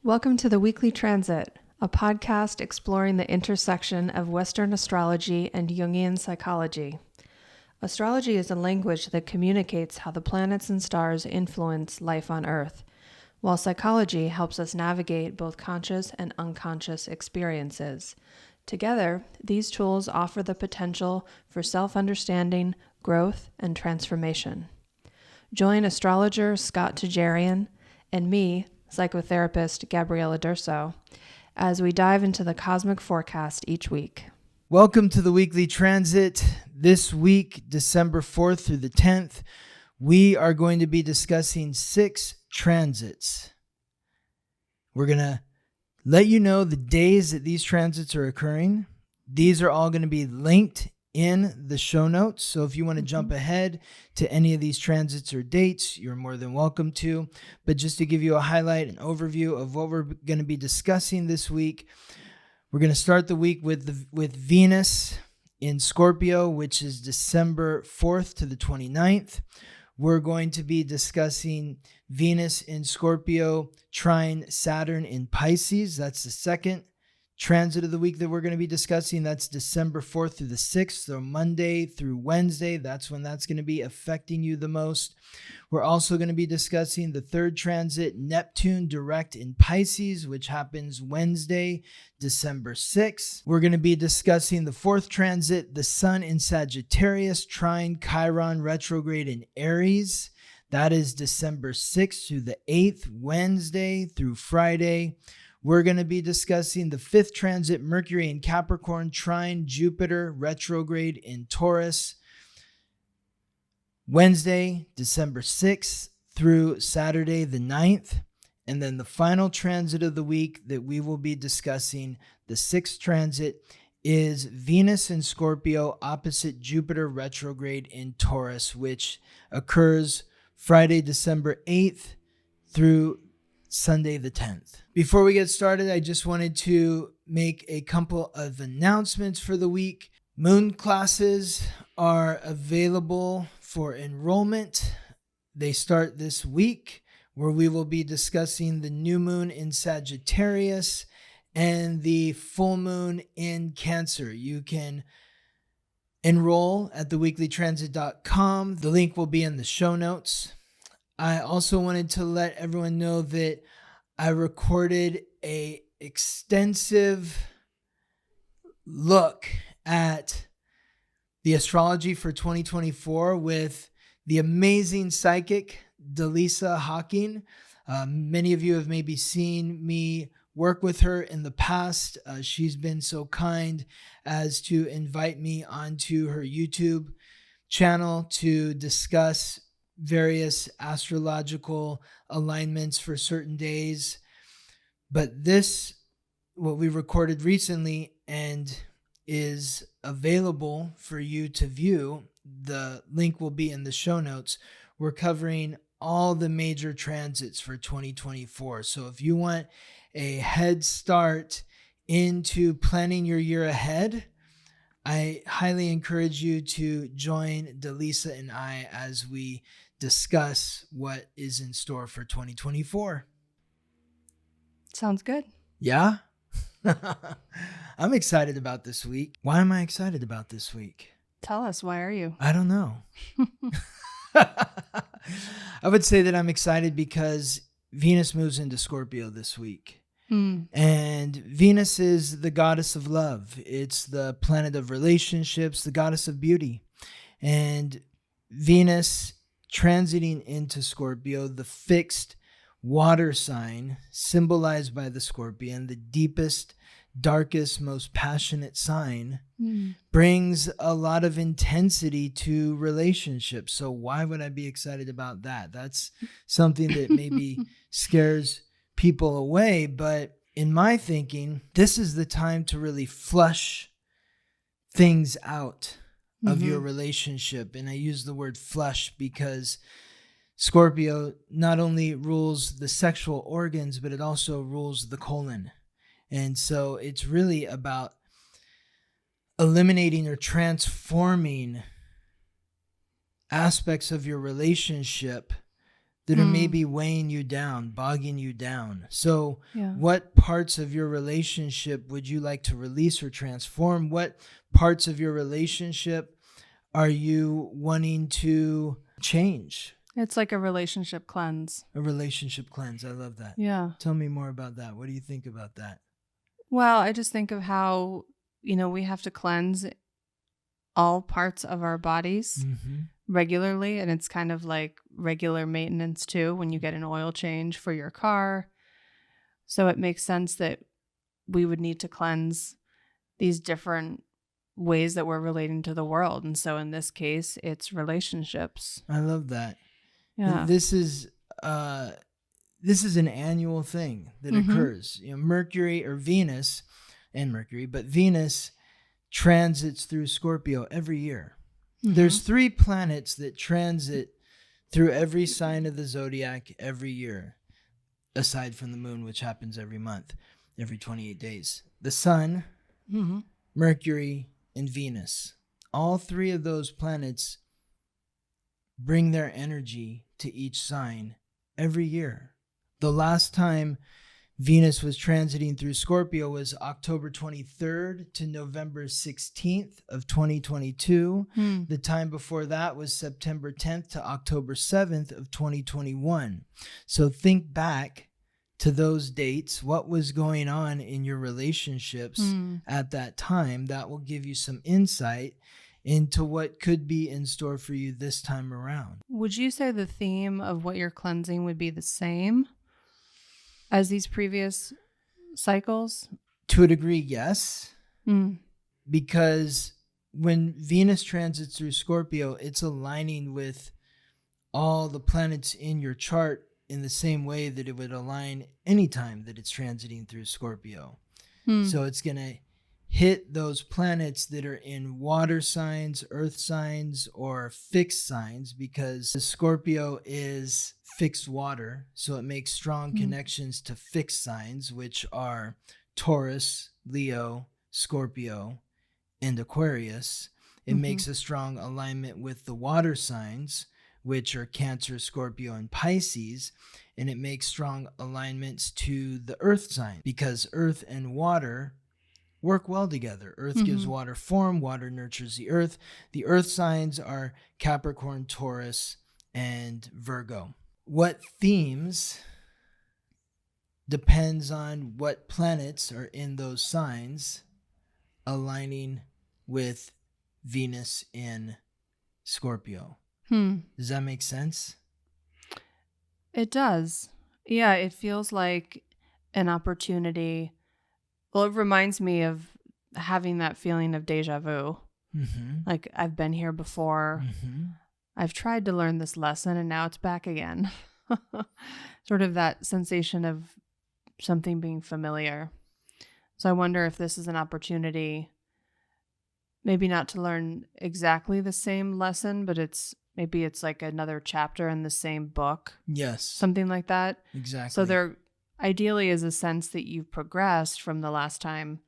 Welcome to the Weekly Transit, a podcast exploring the intersection of Western astrology and Jungian psychology. Astrology is a language that communicates how the planets and stars influence life on Earth, while psychology helps us navigate both conscious and unconscious experiences. Together, these tools offer the potential for self-understanding, growth, and transformation. Join astrologer Scott Tejerian and me, Psychotherapist Gabriella, as we dive into the cosmic forecast each week. Welcome to the Weekly Transit. This week, December 4th through the 10th, we are going to be discussing 6 transits. We're going to let you know the days that these transits are occurring. These are all going to be linked in the show notes. So if you want to jump ahead to any of these transits or dates, you're more than welcome to. But just to give you a highlight and overview of what we're going to be discussing this week, we're going to start the week with Venus in Scorpio, which is December 4th to the 29th. We're going to be discussing Venus in Scorpio, trine Saturn in Pisces. That's the second transit of the week that we're going to be discussing. That's December 4th through the 6th, so Monday through Wednesday. That's when that's going to be affecting you the most. We're also going to be discussing the third transit, Neptune Direct in Pisces, which happens Wednesday, December 6th. We're going to be discussing the fourth transit, the Sun in Sagittarius Trine Chiron Retrograde in Aries. That is December 6th through the 8th, Wednesday through Friday. We're going to be discussing the fifth transit, Mercury in Capricorn Trine Jupiter Retrograde in Taurus, Wednesday, December 6th through Saturday the 9th. And then the final transit of the week that we will be discussing, the sixth transit, is Venus in Scorpio opposite Jupiter Retrograde in Taurus, which occurs Friday, December 8th through Sunday the 10th. Before we get started, I just wanted to make a couple of announcements for the week. Moon classes are available for enrollment. They start this week, where we will be discussing the new moon in Sagittarius and the full moon in Cancer. You can enroll at theweeklytransit.com. The link will be in the show notes. I also wanted to let everyone know that I recorded an extensive look at the astrology for 2024 with the amazing psychic Delisa Hawking. Many of you have maybe seen me work with her in the past. She's been so kind as to invite me onto her YouTube channel to discuss various astrological alignments for certain days. But this, what we recorded recently and is available for you to view, the link will be in the show notes. We're covering all the major transits for 2024. So if you want a head start into planning your year ahead, I highly encourage you to join Delisa and I as we discuss what is in store for 2024. Sounds good. Yeah? I'm excited about this week. Why am I excited about this week? Tell us, why are you? I don't know. I would say that I'm excited because Venus moves into Scorpio this week. And Venus is the goddess of love. It's the planet of relationships, the goddess of beauty. And Venus transiting into Scorpio, the fixed water sign symbolized by the scorpion, the deepest, darkest, most passionate sign, brings a lot of intensity to relationships. So why would I be excited about that? That's something that maybe scares people away. But in my thinking, this is the time to really flush things out of your relationship. And I use the word flush because Scorpio not only rules the sexual organs, but it also rules the colon. And so it's really about eliminating or transforming aspects of your relationship that are maybe weighing you down, bogging you down. So Yeah. what parts of your relationship would you like to release or transform? What parts of your relationship are you wanting to change? It's like a relationship cleanse. A relationship cleanse. I love that. Yeah. Tell me more about that. What do you think about that? Well, I just think of how, we have to cleanse all parts of our bodies regularly. And it's kind of like regular maintenance too, when you get an oil change for your car. So it makes sense that we would need to cleanse these different ways that we're relating to the world. And so in this case, it's relationships. I love that. Yeah. This is an annual thing that occurs. Mercury or Venus and Mercury, but Venus transits through Scorpio every year. There's 3 planets that transit through every sign of the zodiac every year, aside from the moon, which happens every month, every 28 days. The sun, Mercury, and Venus. All 3 of those planets bring their energy to each sign every year. The last time Venus was transiting through Scorpio was October 23rd to November 16th of 2022. The time before that was September 10th to October 7th of 2021. So think back to those dates. What was going on in your relationships at that time? That will give you some insight into what could be in store for you this time around. Would you say the theme of what you're cleansing would be the same as these previous cycles? To a degree, yes. Because when Venus transits through Scorpio, it's aligning with all the planets in your chart in the same way that it would align anytime that it's transiting through Scorpio. So it's going to hit those planets that are in water signs, earth signs, or fixed signs, because Scorpio is fixed water. So it makes strong connections to fixed signs, which are Taurus, Leo, Scorpio, and Aquarius. It makes a strong alignment with the water signs, which are Cancer, Scorpio, and Pisces. And it makes strong alignments to the earth sign, because earth and water work well together. Earth gives water form, water nurtures the earth. The earth signs are Capricorn, Taurus, and Virgo. What themes depends on what planets are in those signs aligning with Venus in Scorpio. Does that make sense? It does. Yeah, it feels like an opportunity. Well, it reminds me of having that feeling of deja vu. Like I've been here before. I've tried to learn this lesson and now it's back again. Sort of that sensation of something being familiar. So I wonder if this is an opportunity, maybe not to learn exactly the same lesson, but maybe it's like another chapter in the same book. Yes. Something like that. Exactly. So there ideally is a sense that you've progressed from the last time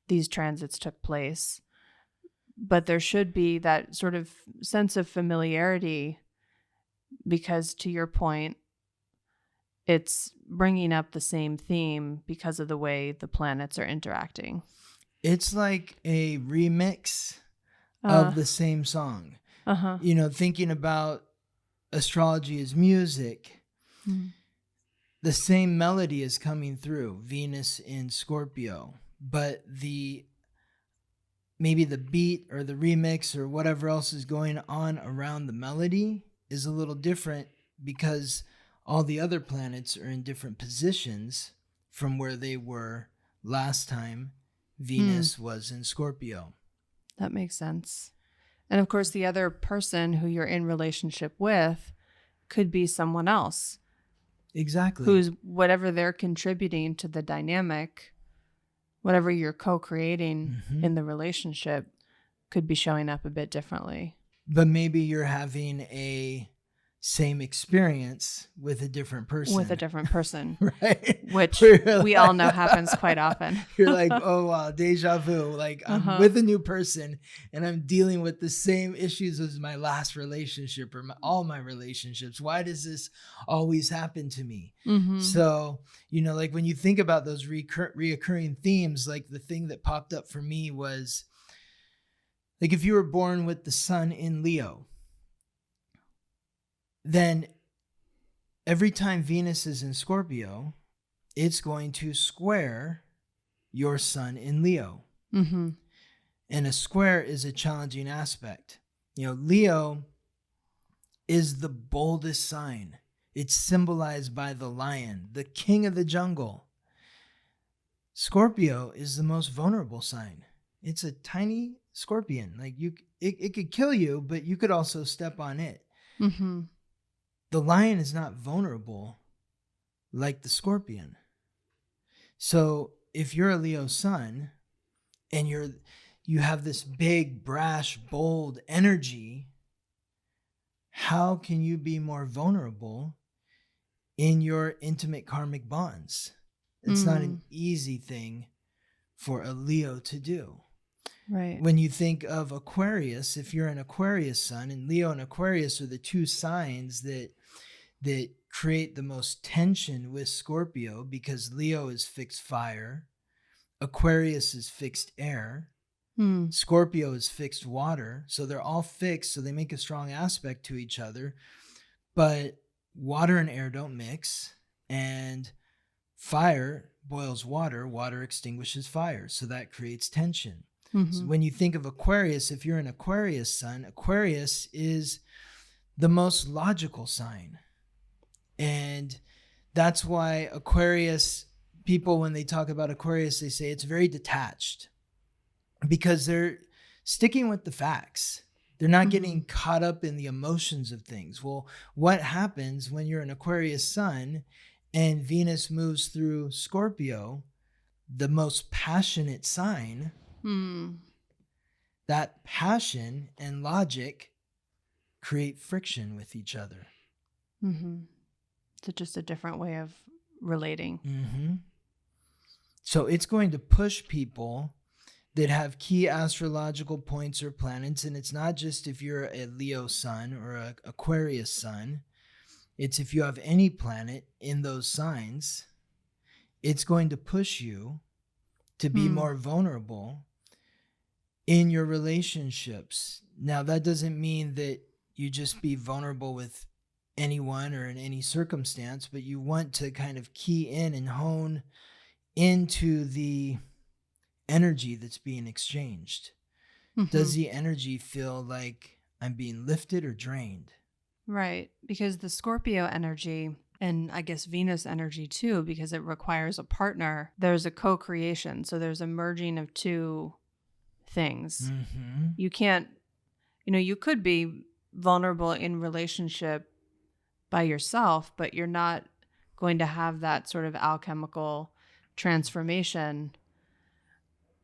these transits took place. But there should be that sort of sense of familiarity, because to your point, it's bringing up the same theme because of the way the planets are interacting. It's like a remix of the same song. Thinking about astrology as music, the same melody is coming through, Venus in Scorpio, but maybe the beat or the remix or whatever else is going on around the melody is a little different, because all the other planets are in different positions from where they were last time Venus was in Scorpio. That makes sense. And of course, the other person who you're in relationship with could be someone else. Exactly. Who's whatever they're contributing to the dynamic, whatever you're co-creating in the relationship could be showing up a bit differently. But maybe you're having a same experience with a different person. Right? Which Where we all know happens quite often. You're like, oh, wow, deja vu. Like I'm with a new person and I'm dealing with the same issues as my last relationship or all my relationships. Why does this always happen to me? So, like when you think about those reoccurring themes, like the thing that popped up for me was like if you were born with the sun in Leo, then every time Venus is in Scorpio, it's going to square your sun in Leo. And a square is a challenging aspect. Leo is the boldest sign. It's symbolized by the lion, the king of the jungle. Scorpio is the most vulnerable sign. It's a tiny scorpion. Like it could kill you, but you could also step on it. The lion is not vulnerable like the scorpion. So if you're a Leo sun and you have this big, brash, bold energy, how can you be more vulnerable in your intimate karmic bonds? It's not an easy thing for a Leo to do. Right. When you think of Aquarius, if you're an Aquarius sun, and Leo and Aquarius are the two signs that create the most tension with Scorpio, because Leo is fixed fire, Aquarius is fixed air, Scorpio is fixed water. So they're all fixed, so they make a strong aspect to each other. But water and air don't mix, and fire boils water, water extinguishes fire. So that creates tension. So when you think of Aquarius, if you're an Aquarius sun, Aquarius is the most logical sign. And that's why Aquarius people, when they talk about Aquarius, they say it's very detached because they're sticking with the facts. They're not getting caught up in the emotions of things. Well, what happens when you're an Aquarius sun and Venus moves through Scorpio, the most passionate sign? That passion and logic create friction with each other. So just a different way of relating. So it's going to push people that have key astrological points or planets. And it's not just if you're a Leo sun or an Aquarius sun. It's if you have any planet in those signs, it's going to push you to be more vulnerable in your relationships. Now, that doesn't mean that you just be vulnerable with anyone or in any circumstance, but you want to kind of key in and hone into the energy that's being exchanged. Does the energy feel like I'm being lifted or drained? Right. Because the Scorpio energy, and I guess Venus energy too, because it requires a partner, there's a co-creation. So there's a merging of two things. You can't, you could be vulnerable in relationship by yourself, but you're not going to have that sort of alchemical transformation.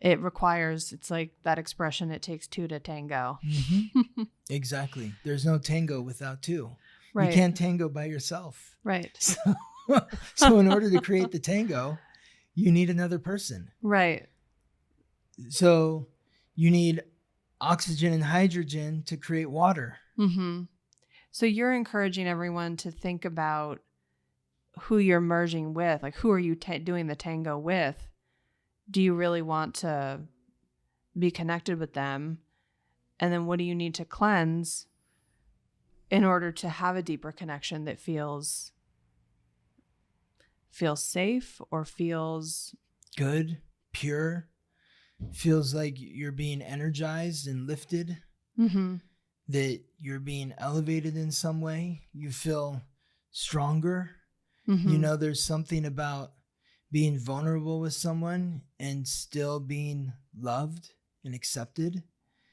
It requires, it's like that expression, it takes two to tango. Exactly. There's no tango without two. Right. You can't tango by yourself. Right. So in order to create the tango, you need another person. Right. So you need oxygen and hydrogen to create water. So you're encouraging everyone to think about who you're merging with. Like, who are you doing the tango with? Do you really want to be connected with them? And then what do you need to cleanse in order to have a deeper connection that feels safe or feels good, pure, feels like you're being energized and lifted, that you're being elevated in some way, you feel stronger. There's something about being vulnerable with someone and still being loved and accepted.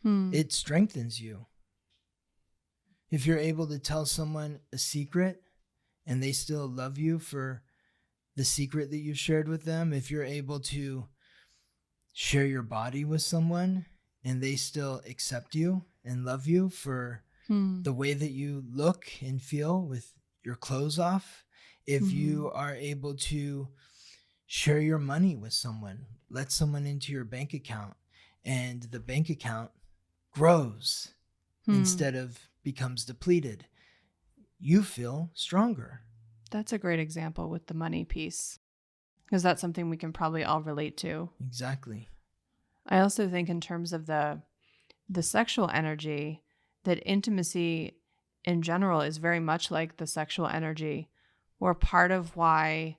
It strengthens you. If you're able to tell someone a secret and they still love you for the secret that you shared with them, if you're able to share your body with someone and they still accept you and love you for the way that you look and feel with your clothes off, if you are able to share your money with someone, let someone into your bank account, and the bank account grows instead of becomes depleted, you feel stronger. That's a great example with the money piece, because that's something we can probably all relate to. Exactly. I also think in terms of the sexual energy, that intimacy in general is very much like the sexual energy, or part of why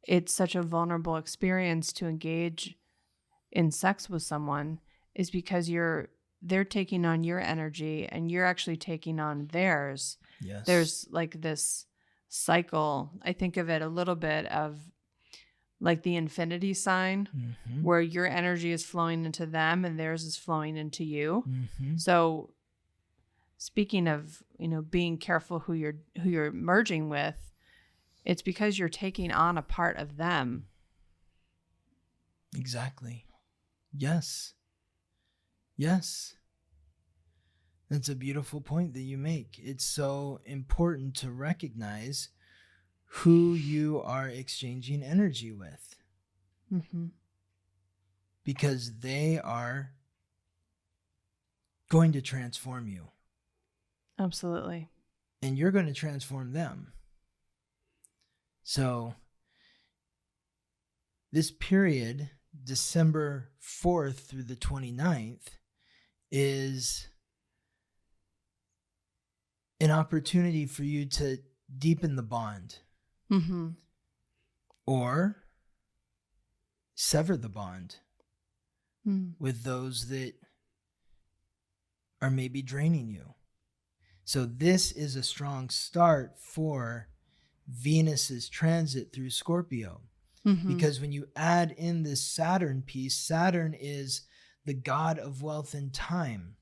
it's such a vulnerable experience to engage in sex with someone is because they're taking on your energy and you're actually taking on theirs. Yes. There's like this cycle. I think of it a little bit of like the infinity sign, where your energy is flowing into them and theirs is flowing into you. So speaking of, being careful who you're merging with, it's because you're taking on a part of them. Exactly. Yes. Yes. That's a beautiful point that you make. It's so important to recognize who you are exchanging energy with, because they are going to transform you. Absolutely. And you're going to transform them. So this period, December 4th through the 29th, is an opportunity for you to deepen the bond or sever the bond with those that are maybe draining you. So this is a strong start for Venus's transit through Scorpio, because when you add in this Saturn piece, Saturn is the god of wealth and time,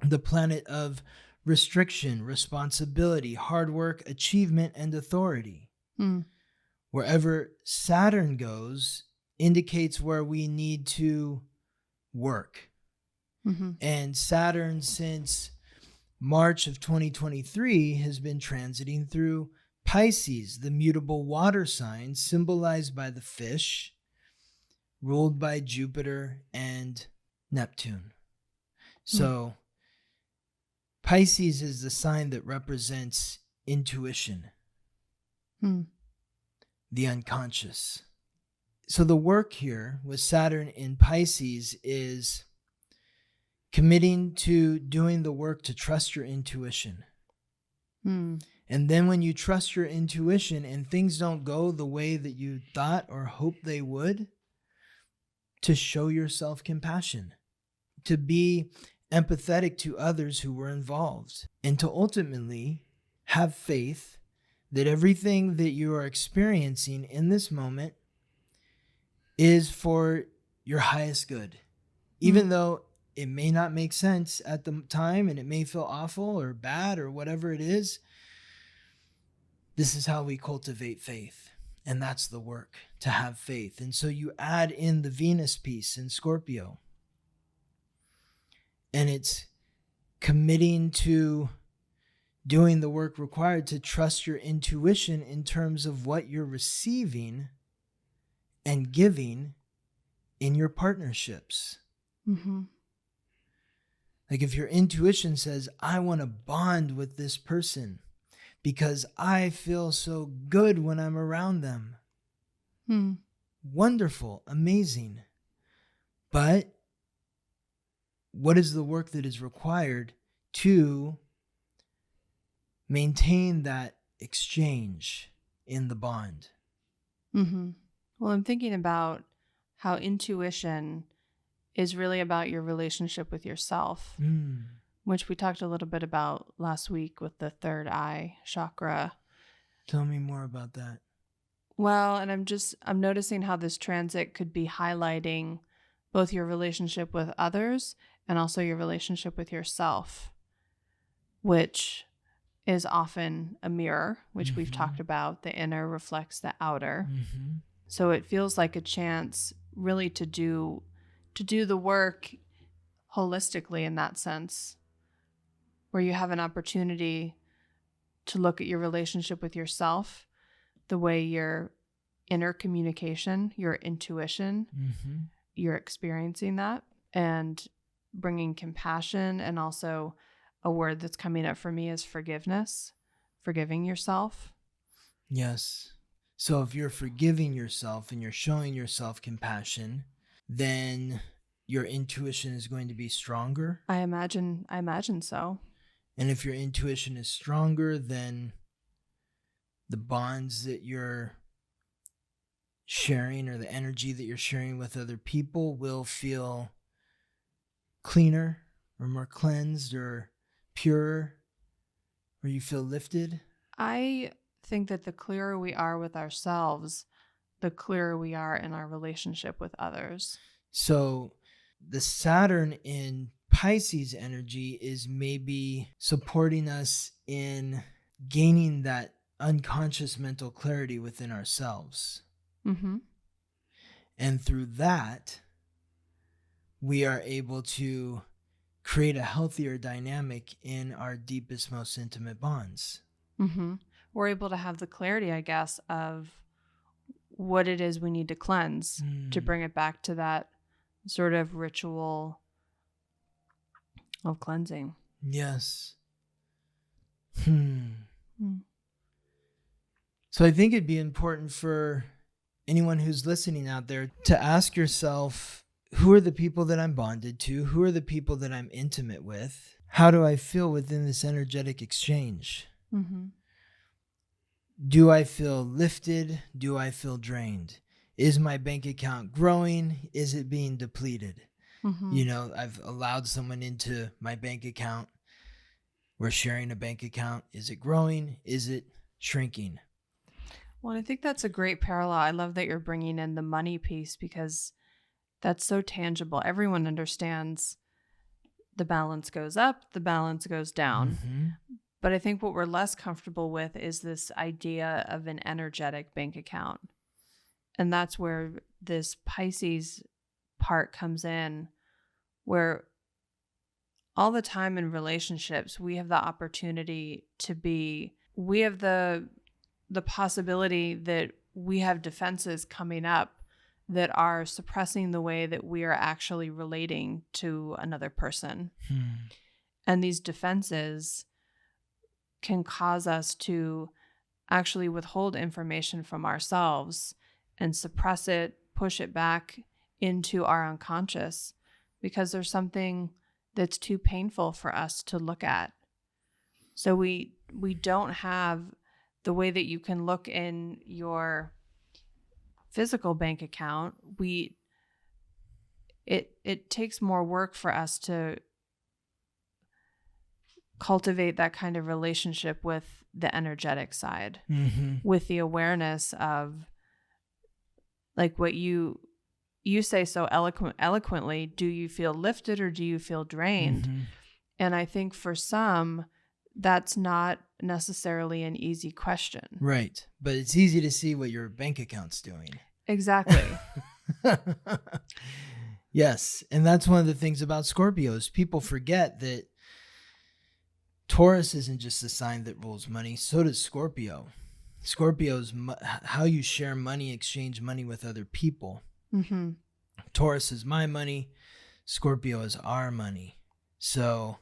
the planet of restriction, responsibility, hard work, achievement, and authority. Wherever Saturn goes indicates where we need to work. And Saturn, since March of 2023, has been transiting through Pisces, the mutable water sign symbolized by the fish, ruled by Jupiter and Neptune. So Pisces is the sign that represents intuition, the unconscious. So the work here with Saturn in Pisces is committing to doing the work to trust your intuition. And then when you trust your intuition and things don't go the way that you thought or hoped they would, to show yourself compassion, to be empathetic to others who were involved, and to ultimately have faith that everything that you are experiencing in this moment is for your highest good. Even though it may not make sense at the time and it may feel awful or bad or whatever it is, this is how we cultivate faith. And that's the work, to have faith. And so you add in the Venus piece in Scorpio, and it's committing to doing the work required to trust your intuition in terms of what you're receiving and giving in your partnerships. Like if your intuition says, I want to bond with this person because I feel so good when I'm around them. Wonderful, amazing. But what is the work that is required to maintain that exchange in the bond? Well, I'm thinking about how intuition is really about your relationship with yourself, which we talked a little bit about last week with the third eye chakra. Tell me more about that. Well, and I'm noticing how this transit could be highlighting both your relationship with others and also your relationship with yourself, which is often a mirror, which we've talked about. The inner reflects the outer. So it feels like a chance really to do the work holistically in that sense. where you have an opportunity to look at your relationship with yourself, the way your inner communication, your intuition, you're experiencing that, and bringing compassion. And also a word that's coming up for me is forgiveness, forgiving yourself. Yes. So if you're forgiving yourself and you're showing yourself compassion, then your intuition is going to be stronger. I imagine so. And if your intuition is stronger, then the bonds that you're sharing or the energy that you're sharing with other people will feel cleaner or more cleansed or purer, or you feel lifted. I think that the clearer we are with ourselves, the clearer we are in our relationship with others. So the Saturn in Pisces energy is maybe supporting us in gaining that unconscious mental clarity within ourselves. And through that, we are able to create a healthier dynamic in our deepest, most intimate bonds. We're able to have the clarity, I guess, of what it is we need to cleanse to bring it back to that sort of ritual of cleansing. Yes. So I think it'd be important for anyone who's listening out there to ask yourself, who are the people that I'm bonded to? Who are the people that I'm intimate with? How do I feel within this energetic exchange? Do I feel lifted? Do I feel drained? Is my bank account growing? Is it being depleted? You know, I've allowed someone into my bank account. We're sharing a bank account. Is it growing? Is it shrinking? Well, I think that's a great parallel. I love that you're bringing in the money piece, because that's so tangible. Everyone understands the balance goes up, the balance goes down. But I think what we're less comfortable with is this idea of an energetic bank account. And that's where this Pisces part comes in, where all the time in relationships, we have the opportunity to be, we have the possibility that we have defenses coming up that are suppressing the way that we are actually relating to another person. And these defenses can cause us to actually withhold information from ourselves and suppress it, push it back into our unconscious, because there's something that's too painful for us to look at. So we don't have the way that you can look in your physical bank account. It takes more work for us to cultivate that kind of relationship with the energetic side, with the awareness of, like what you say so eloquently, do you feel lifted or do you feel drained? And I think for some, that's not necessarily an easy question. Right. But it's easy to see what your bank account's doing. Exactly. Yes. And that's one of the things about Scorpios. People forget that Taurus isn't just a sign that rules money. So does Scorpio. Scorpio's how you share money, exchange money with other people. Taurus is my money. Scorpio is our money. So,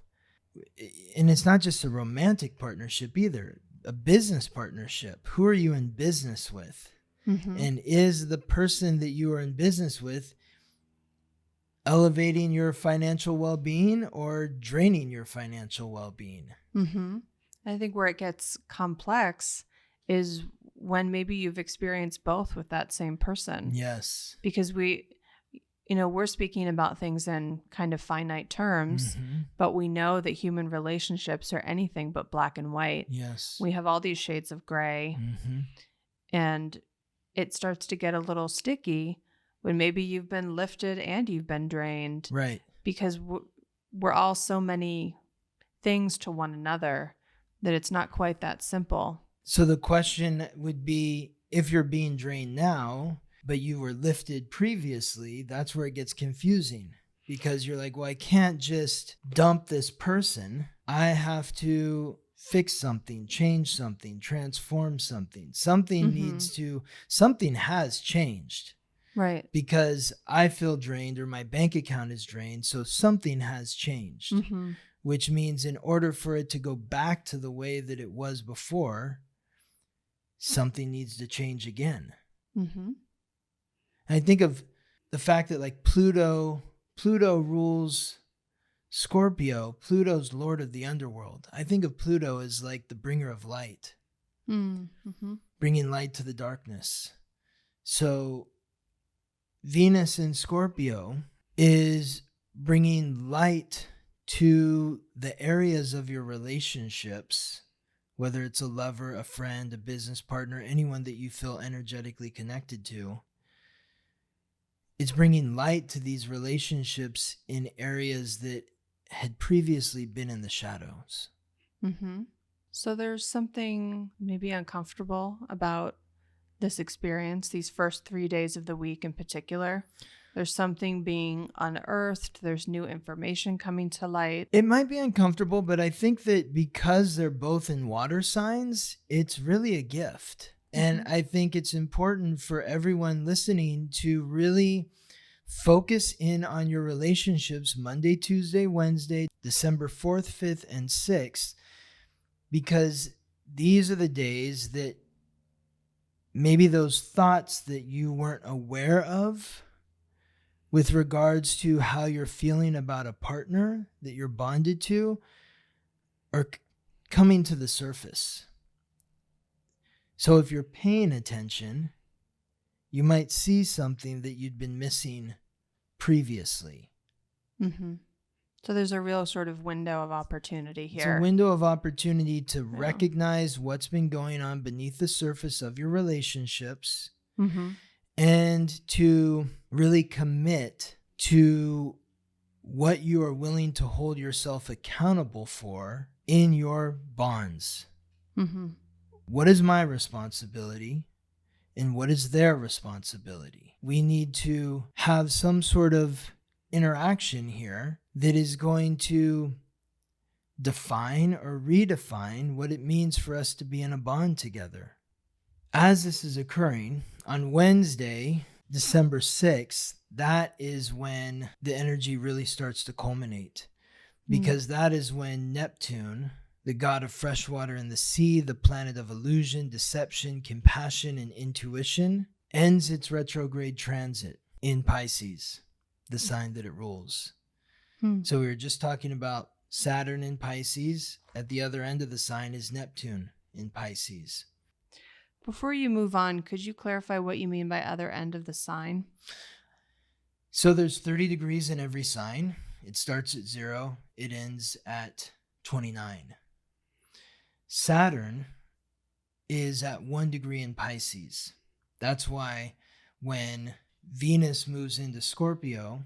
and it's not just a romantic partnership either, a business partnership. Who are you in business with? And is the person that you are in business with elevating your financial well-being or draining your financial well-being? I think where it gets complex is when maybe you've experienced both with that same person. Yes. Because we're speaking about things in kind of finite terms, but we know that human relationships are anything but black and white. Yes. We have all these shades of gray, and it starts to get a little sticky when maybe you've been lifted and you've been drained. Right. Because we're all so many things to one another that it's not quite that simple. So the question would be, if you're being drained now, but you were lifted previously, that's where it gets confusing. because you're like, well, I can't just dump this person. I have to fix something, change something, transform something. Something has changed. Right. Because I feel drained or my bank account is drained. So something has changed, which means in order for it to go back to the way that it was before, something needs to change again. And I think of the fact that like Pluto rules Scorpio. Pluto's lord of the underworld. I think of Pluto as like the bringer of light, bringing light to the darkness. So Venus in Scorpio is bringing light to the areas of your relationships, whether it's a lover, a friend, a business partner, anyone that you feel energetically connected to. It's bringing light to these relationships in areas that had previously been in the shadows. So there's something maybe uncomfortable about this experience, these first 3 days of the week in particular. There's something being unearthed. There's new information coming to light. It might be uncomfortable, but I think that because they're both in water signs, it's really a gift. And I think it's important for everyone listening to really focus in on your relationships Monday, Tuesday, Wednesday, December 4th, 5th, and 6th, because these are the days that maybe those thoughts that you weren't aware of with regards to how you're feeling about a partner that you're bonded to are coming to the surface. So if you're paying attention, you might see something that you'd been missing previously. So there's a real sort of window of opportunity here. It's a window of opportunity to recognize what's been going on beneath the surface of your relationships and to really commit to what you are willing to hold yourself accountable for in your bonds. What is my responsibility and what is their responsibility? We need to have some sort of interaction here that is going to define or redefine what it means for us to be in a bond together. As this is occurring on Wednesday, December 6th, that is when the energy really starts to culminate, because that is when Neptune, the god of fresh water and the sea, the planet of illusion, deception, compassion, and intuition, ends its retrograde transit in Pisces, the sign that it rules. So we were just talking about Saturn in Pisces. At the other end of the sign is Neptune in Pisces. Before you move on, could you clarify what you mean by other end of the sign? So there's 30 degrees in every sign. It starts at 0. It ends at 29. Saturn is at 1 degree in Pisces. That's why when Venus moves into Scorpio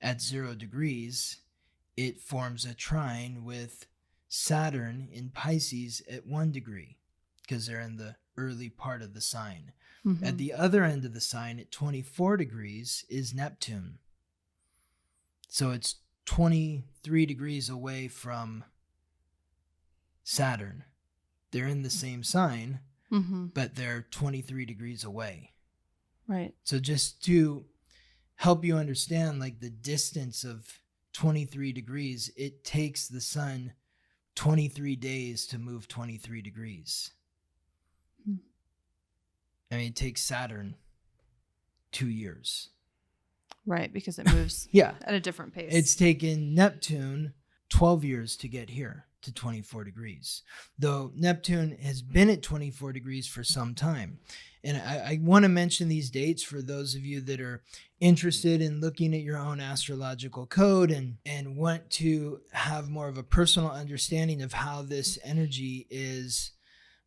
at 0 degrees, it forms a trine with Saturn in Pisces at 1 degree because they're in the early part of the sign. At the other end of the sign at 24 degrees is Neptune. So it's 23 degrees away from Saturn. They're in the same sign, but they're 23 degrees away. Right. So just to help you understand like the distance of 23 degrees, it takes the sun 23 days to move 23 degrees. I mean, it takes Saturn 2 years. Right, because it moves at a different pace. It's taken Neptune 12 years to get here to 24 degrees, though Neptune has been at 24 degrees for some time. And I want to mention these dates for those of you that are interested in looking at your own astrological code and want to have more of a personal understanding of how this energy is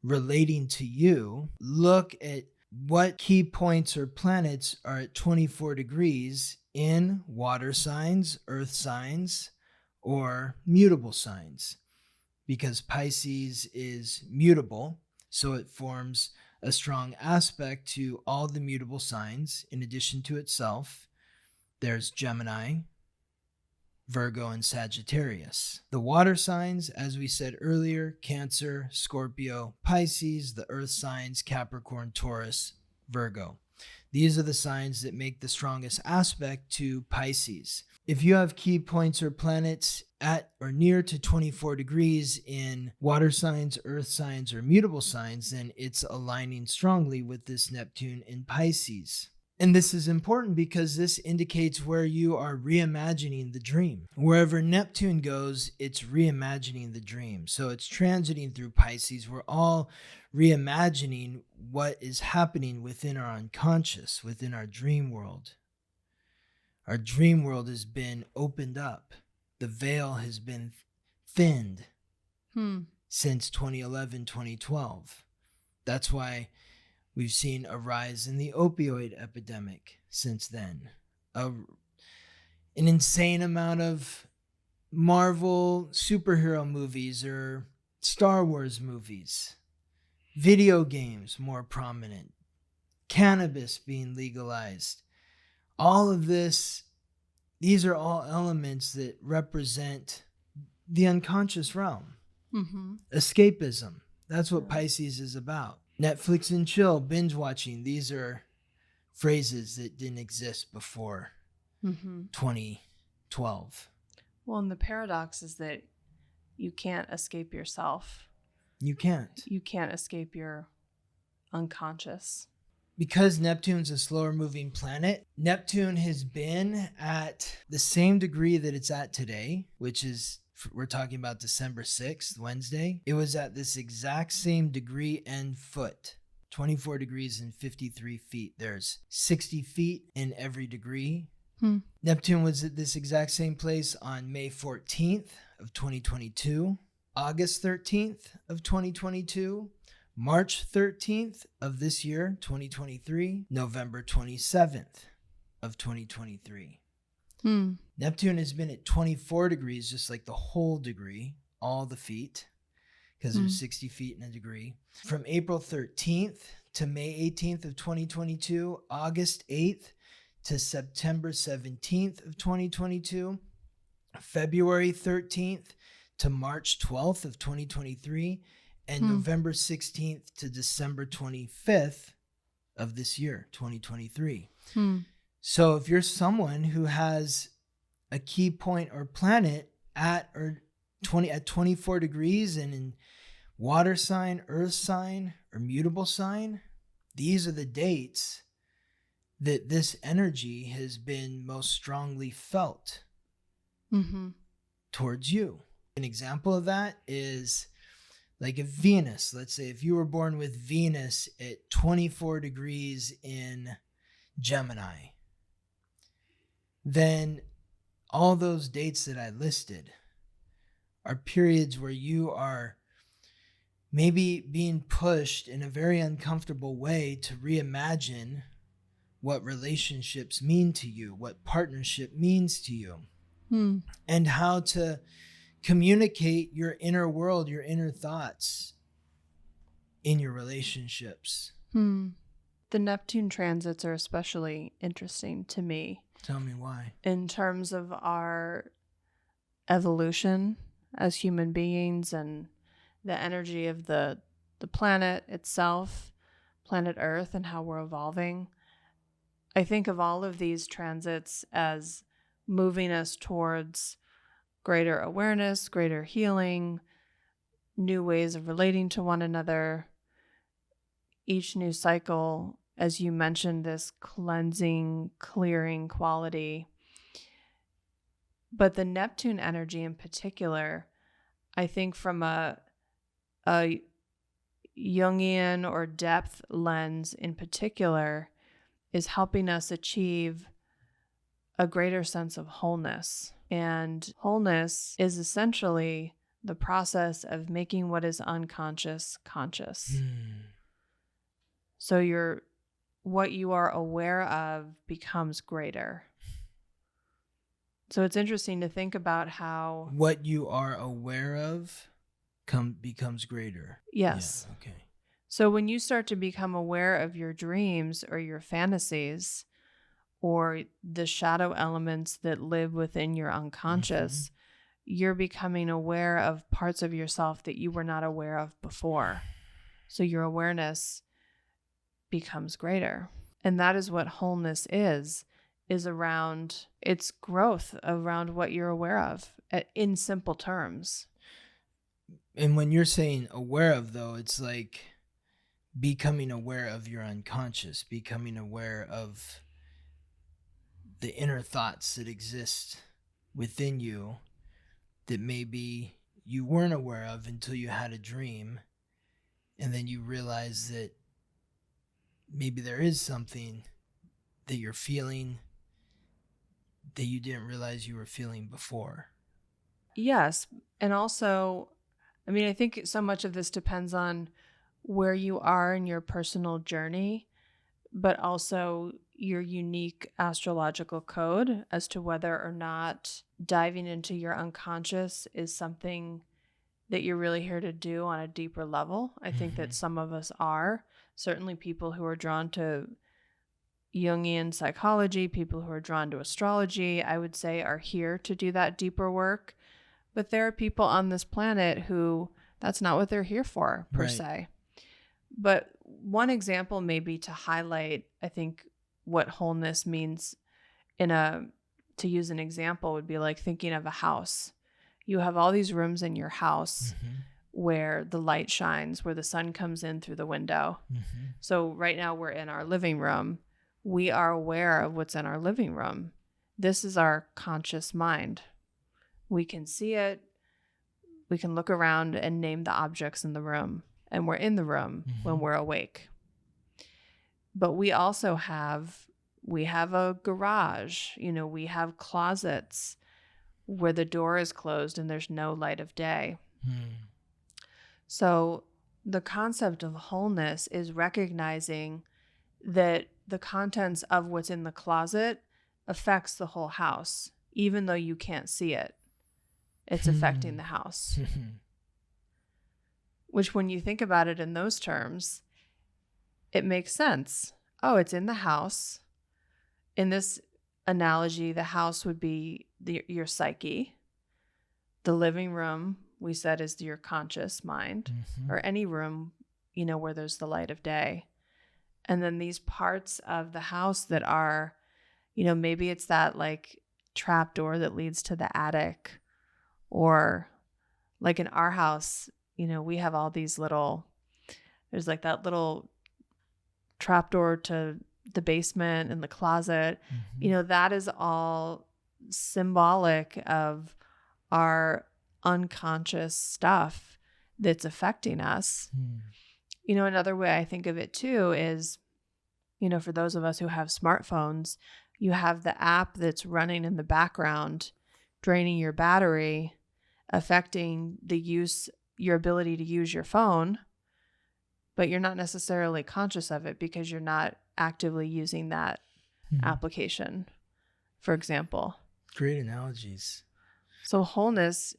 relating to you. Look at what key points or planets are at 24 degrees in water signs, earth signs, or mutable signs, because Pisces is mutable, so it forms a strong aspect to all the mutable signs in addition to itself. There's Gemini, Virgo, and Sagittarius. The water signs, as we said earlier, Cancer, Scorpio, Pisces, the earth signs, Capricorn, Taurus, Virgo. These are the signs that make the strongest aspect to Pisces. If you have key points or planets at or near to 24 degrees in water signs, earth signs, or mutable signs, then it's aligning strongly with this Neptune in Pisces. And this is important because this indicates where you are reimagining the dream. Wherever Neptune goes, it's reimagining the dream. So it's transiting through Pisces. We're all reimagining what is happening within our unconscious, within our dream world. Our dream world has been opened up. The veil has been thinned since 2011, 2012. That's why we've seen a rise in the opioid epidemic since then. An insane amount of Marvel superhero movies or Star Wars movies. Video games more prominent. Cannabis being legalized. All of this, these are all elements that represent the unconscious realm. Escapism. That's what Pisces is about. Netflix and chill, binge watching. These are phrases that didn't exist before 2012. Well, and the paradox is that you can't escape yourself. You can't. You can't escape your unconscious. Because Neptune's a slower moving planet, Neptune has been at the same degree that it's at today, which is, we're talking about December 6th, Wednesday. It was at this exact same degree and foot, 24 degrees and 53 feet. There's 60 feet in every degree. Neptune was at this exact same place on May 14th of 2022, August 13th of 2022, March 13th of this year, 2023, November 27th of 2023. Neptune has been at 24 degrees, just like the whole degree, all the feet, because there's 60 feet in a degree. From April 13th to May 18th of 2022, August 8th to September 17th of 2022, February 13th to March 12th of 2023, and November 16th to December 25th of this year, 2023. So if you're someone who has a key point or planet at 24 degrees and in water sign, earth sign, or mutable sign, these are the dates that this energy has been most strongly felt towards you. An example of that is like if Venus, let's say if you were born with Venus at 24 degrees in Gemini, then all those dates that I listed are periods where you are maybe being pushed in a very uncomfortable way to reimagine what relationships mean to you, what partnership means to you, and how to communicate your inner world, your inner thoughts in your relationships. The Neptune transits are especially interesting to me. Tell me why. In terms of our evolution as human beings and the energy of the planet itself, planet Earth, and how we're evolving. I think of all of these transits as moving us towards greater awareness, greater healing, new ways of relating to one another. Each new cycle, as you mentioned, this cleansing, clearing quality. But the Neptune energy in particular, I think from a Jungian or depth lens in particular, is helping us achieve a greater sense of wholeness. And wholeness is essentially the process of making what is unconscious conscious. So what you are aware of becomes greater. So it's interesting to think about how what you are aware of becomes greater. Yes. Yeah, okay. So when you start to become aware of your dreams or your fantasies, or the shadow elements that live within your unconscious, you're becoming aware of parts of yourself that you were not aware of before. So your awareness becomes greater. And that is what wholeness is around its growth around what you're aware of in simple terms. And when you're saying aware of, though, it's like becoming aware of your unconscious, becoming aware of the inner thoughts that exist within you that maybe you weren't aware of until you had a dream. And then you realize that maybe there is something that you're feeling that you didn't realize you were feeling before. Yes. And also, I mean, I think so much of this depends on where you are in your personal journey, but also your unique astrological code as to whether or not diving into your unconscious is something that you're really here to do on a deeper level. I think that some of us are. Certainly people who are drawn to Jungian psychology, people who are drawn to astrology, I would say are here to do that deeper work. But there are people on this planet who that's not what they're here for, per se. But one example maybe to highlight, I think, what wholeness means to use an example would be like thinking of a house. You have all these rooms in your house where the light shines, where the sun comes in through the window. So right now we're in our living room. We are aware of what's in our living room. This is our conscious mind. We can see it. We can look around and name the objects in the room. And we're in the room when we're awake. But we also have a garage, we have closets where the door is closed and there's no light of day. So the concept of wholeness is recognizing that the contents of what's in the closet affects the whole house, even though you can't see it. It's affecting the house. Which, when you think about it in those terms, it makes sense. Oh, it's in the house. In this analogy, the house would be your psyche. The living room, we said, is your conscious mind, or any room, where there's the light of day. And then these parts of the house that are, maybe it's that like trap door that leads to the attic, or like in our house, we have all these there's like that little trapdoor to the basement and the closet. That is all symbolic of our unconscious stuff that's affecting us. Another way I think of it too is, for those of us who have smartphones, you have the app that's running in the background, draining your battery, affecting your ability to use your phone, but you're not necessarily conscious of it because you're not actively using that application, for example. Great analogies. So wholeness,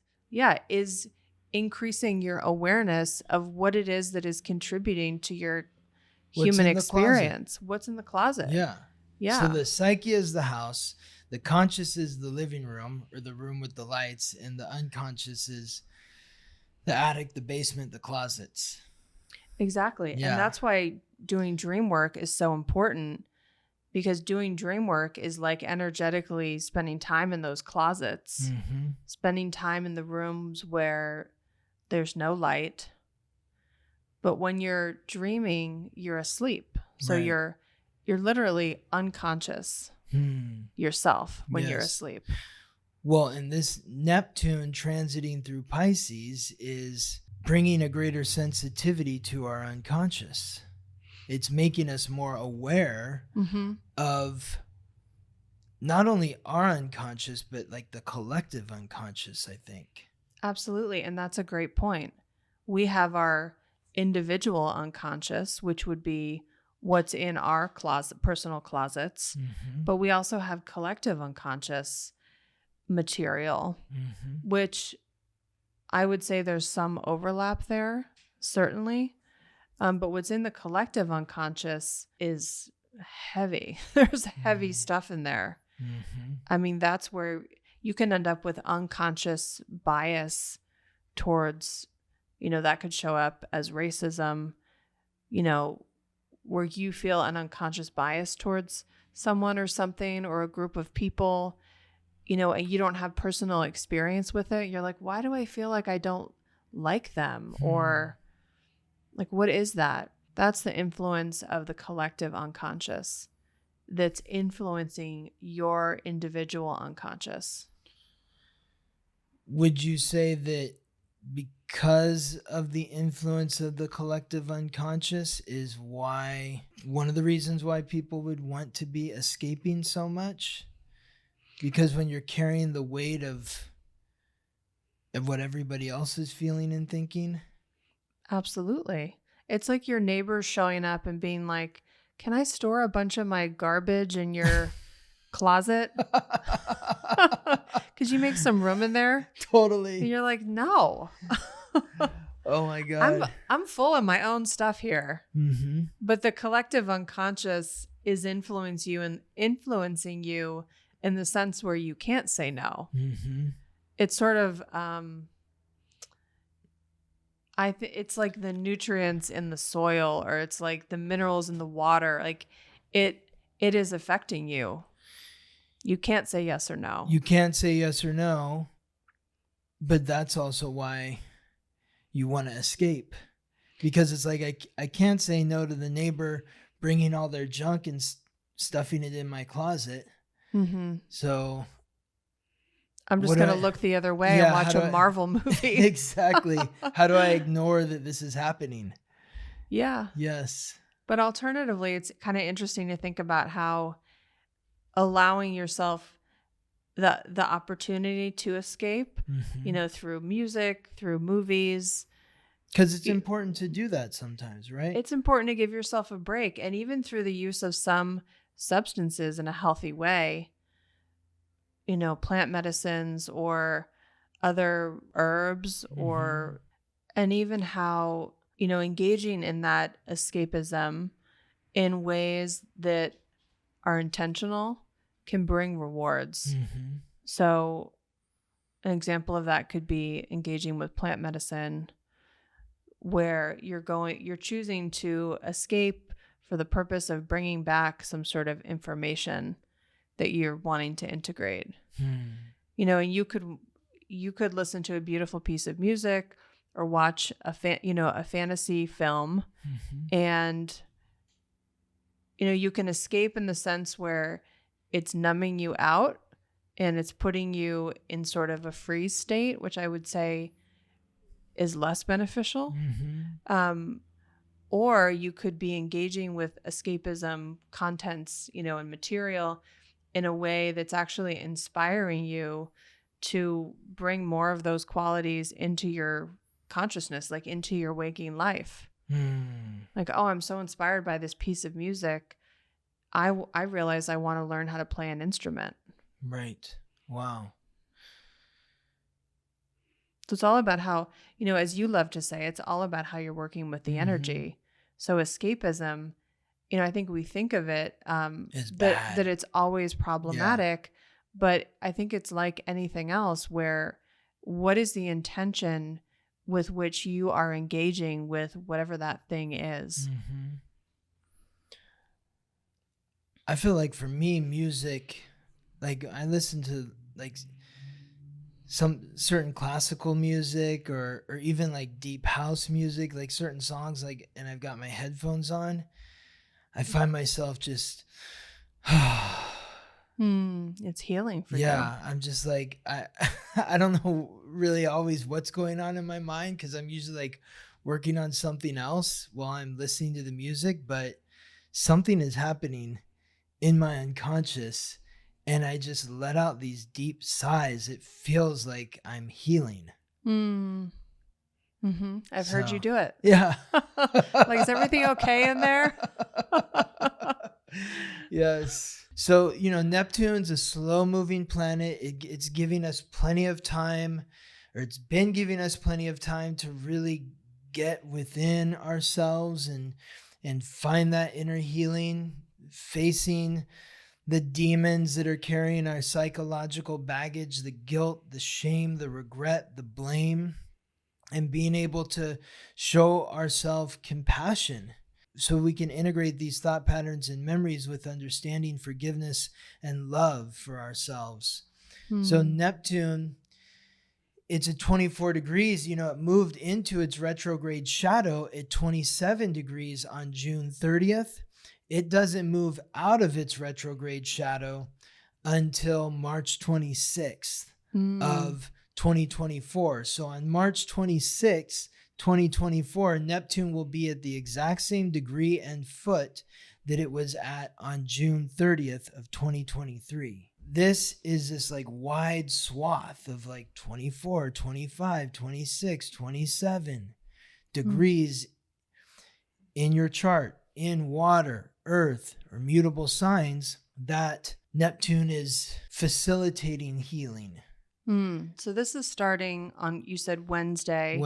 is increasing your awareness of what it is that is contributing to your human experience. What's in the closet? Yeah. So the psyche is the house, the conscious is the living room or the room with the lights, and the unconscious is the attic, the basement, the closets. Exactly. Yeah. And that's why doing dream work is so important, because doing dream work is like energetically spending time in those closets, spending time in the rooms where there's no light. But when you're dreaming, you're asleep. So you're literally unconscious yourself when you're asleep. Well, and this Neptune transiting through Pisces is bringing a greater sensitivity to our unconscious. It's making us more aware of not only our unconscious, but like the collective unconscious, I think. Absolutely. And that's a great point. We have our individual unconscious, which would be what's in our personal closets, but we also have collective unconscious material, which I would say there's some overlap there, certainly. But what's in the collective unconscious is heavy. There's heavy stuff in there. Mm-hmm. I mean, that's where you can end up with unconscious bias towards, that could show up as racism, where you feel an unconscious bias towards someone or something or a group of people, and you don't have personal experience with it. You're like, why do I feel like I don't like them? Or like, what is that? That's the influence of the collective unconscious that's influencing your individual unconscious. Would you say that because of the influence of the collective unconscious is one of the reasons why people would want to be escaping so much? Because when you're carrying the weight of what everybody else is feeling and thinking? Absolutely. It's like your neighbors showing up and being like, can I store a bunch of my garbage in your closet? Could you make some room in there? Totally. And you're like, no. Oh my God. I'm full of my own stuff here. Mm-hmm. But the collective unconscious is influencing you in the sense where you can't say no. Mm-hmm. It's sort of it's like the nutrients in the soil, or it's like the minerals in the water. Like it is affecting you. You can't say yes or no. You can't say yes or no, but that's also why you want to escape, because it's like I can't say no to the neighbor bringing all their junk and stuffing it in my closet. Mm-hmm. So I'm just going to look the other way and watch a Marvel movie. Exactly. How do I ignore that this is happening? Yeah. Yes. But alternatively, it's kind of interesting to think about how allowing yourself the opportunity to escape, mm-hmm. Through music, through movies. Because it's important to do that sometimes, right? It's important to give yourself a break. And even through the use of some substances in a healthy way, plant medicines or other herbs, or, and even how, engaging in that escapism in ways that are intentional can bring rewards. Mm-hmm. So an example of that could be engaging with plant medicine, where you're choosing to escape for the purpose of bringing back some sort of information that you're wanting to integrate. And you could listen to a beautiful piece of music or watch a fantasy film, and you can escape in the sense where it's numbing you out and it's putting you in sort of a freeze state, which I would say is less beneficial. Or you could be engaging with escapism contents, and material in a way that's actually inspiring you to bring more of those qualities into your consciousness, like into your waking life. Like, oh, I'm so inspired by this piece of music. I realize I want to learn how to play an instrument. Right. Wow. So it's all about how, as you love to say, it's all about how you're working with the energy. So escapism, I think we think of it that it's always problematic, but I think it's like anything else, where what is the intention with which you are engaging with whatever that thing is? I feel like for me, music, like I listen to like some certain classical music or even like deep house music, like certain songs, like, and I've got my headphones on, I find myself just it's healing for you. Yeah, I'm just like I don't know really always what's going on in my mind, because I'm usually like working on something else while I'm listening to the music, but something is happening in my unconscious and I just let out these deep sighs. It feels like I'm healing. I've heard you do it. Yeah. Like, is everything okay in there? Yes. So, Neptune's a slow moving planet. It's giving us plenty of time, or it's been giving us plenty of time to really get within ourselves and find that inner healing facing the demons that are carrying our psychological baggage, the guilt, the shame, the regret, the blame, and being able to show ourselves compassion so we can integrate these thought patterns and memories with understanding, forgiveness, and love for ourselves. So Neptune, it's at 24 degrees. You know, it moved into its retrograde shadow at 27 degrees on June 30th. It doesn't move out of its retrograde shadow until March 26th of 2024. So on March 26th, 2024, Neptune will be at the exact same degree and foot that it was at on June 30th of 2023. This is this like wide swath of like 24, 25, 26, 27 degrees in your chart, in water, earth, or mutable signs that Neptune is facilitating healing. So this is starting on, you said Wednesday,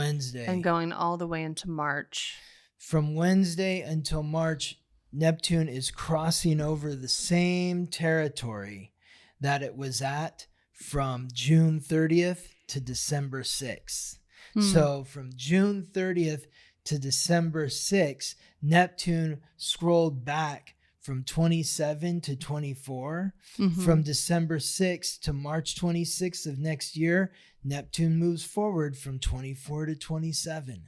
and going all the way into March. From Wednesday until March, Neptune is crossing over the same territory that it was at from June 30th to December 6th. So from June 30th to December 6th, Neptune scrolled back from 27 to 24. From December 6th to March 26th of next year, Neptune moves forward from 24 to 27.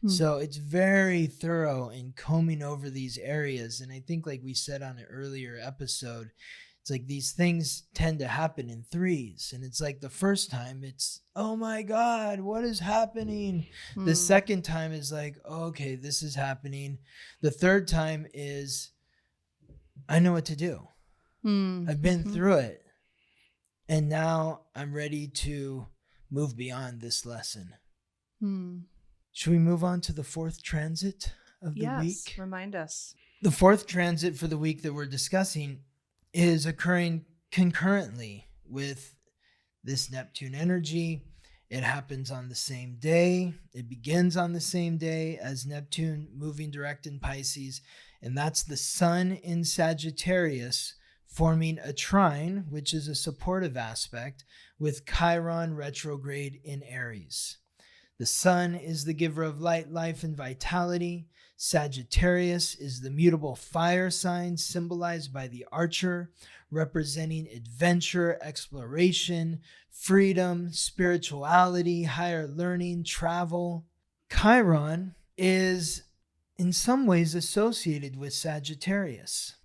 So it's very thorough in combing over these areas. And I think like we said on an earlier episode, it's like these things tend to happen in threes. And it's like the first time it's, oh my God, what is happening? The second time is like, oh, okay, this is happening. The third time is, I know what to do. I've been through it. And now I'm ready to move beyond this lesson. Should we move on to the fourth transit of the week? Yes, remind us. The fourth transit for the week that we're discussing is occurring concurrently with this Neptune energy. It happens on the same day. It begins on the same day as Neptune moving direct in Pisces. And that's the Sun in Sagittarius forming a trine, which is a supportive aspect, with Chiron retrograde in Aries. The Sun is the giver of light, life, and vitality. Sagittarius is the mutable fire sign symbolized by the archer, representing adventure, exploration, freedom, spirituality, higher learning, travel. Chiron is in some ways associated with Sagittarius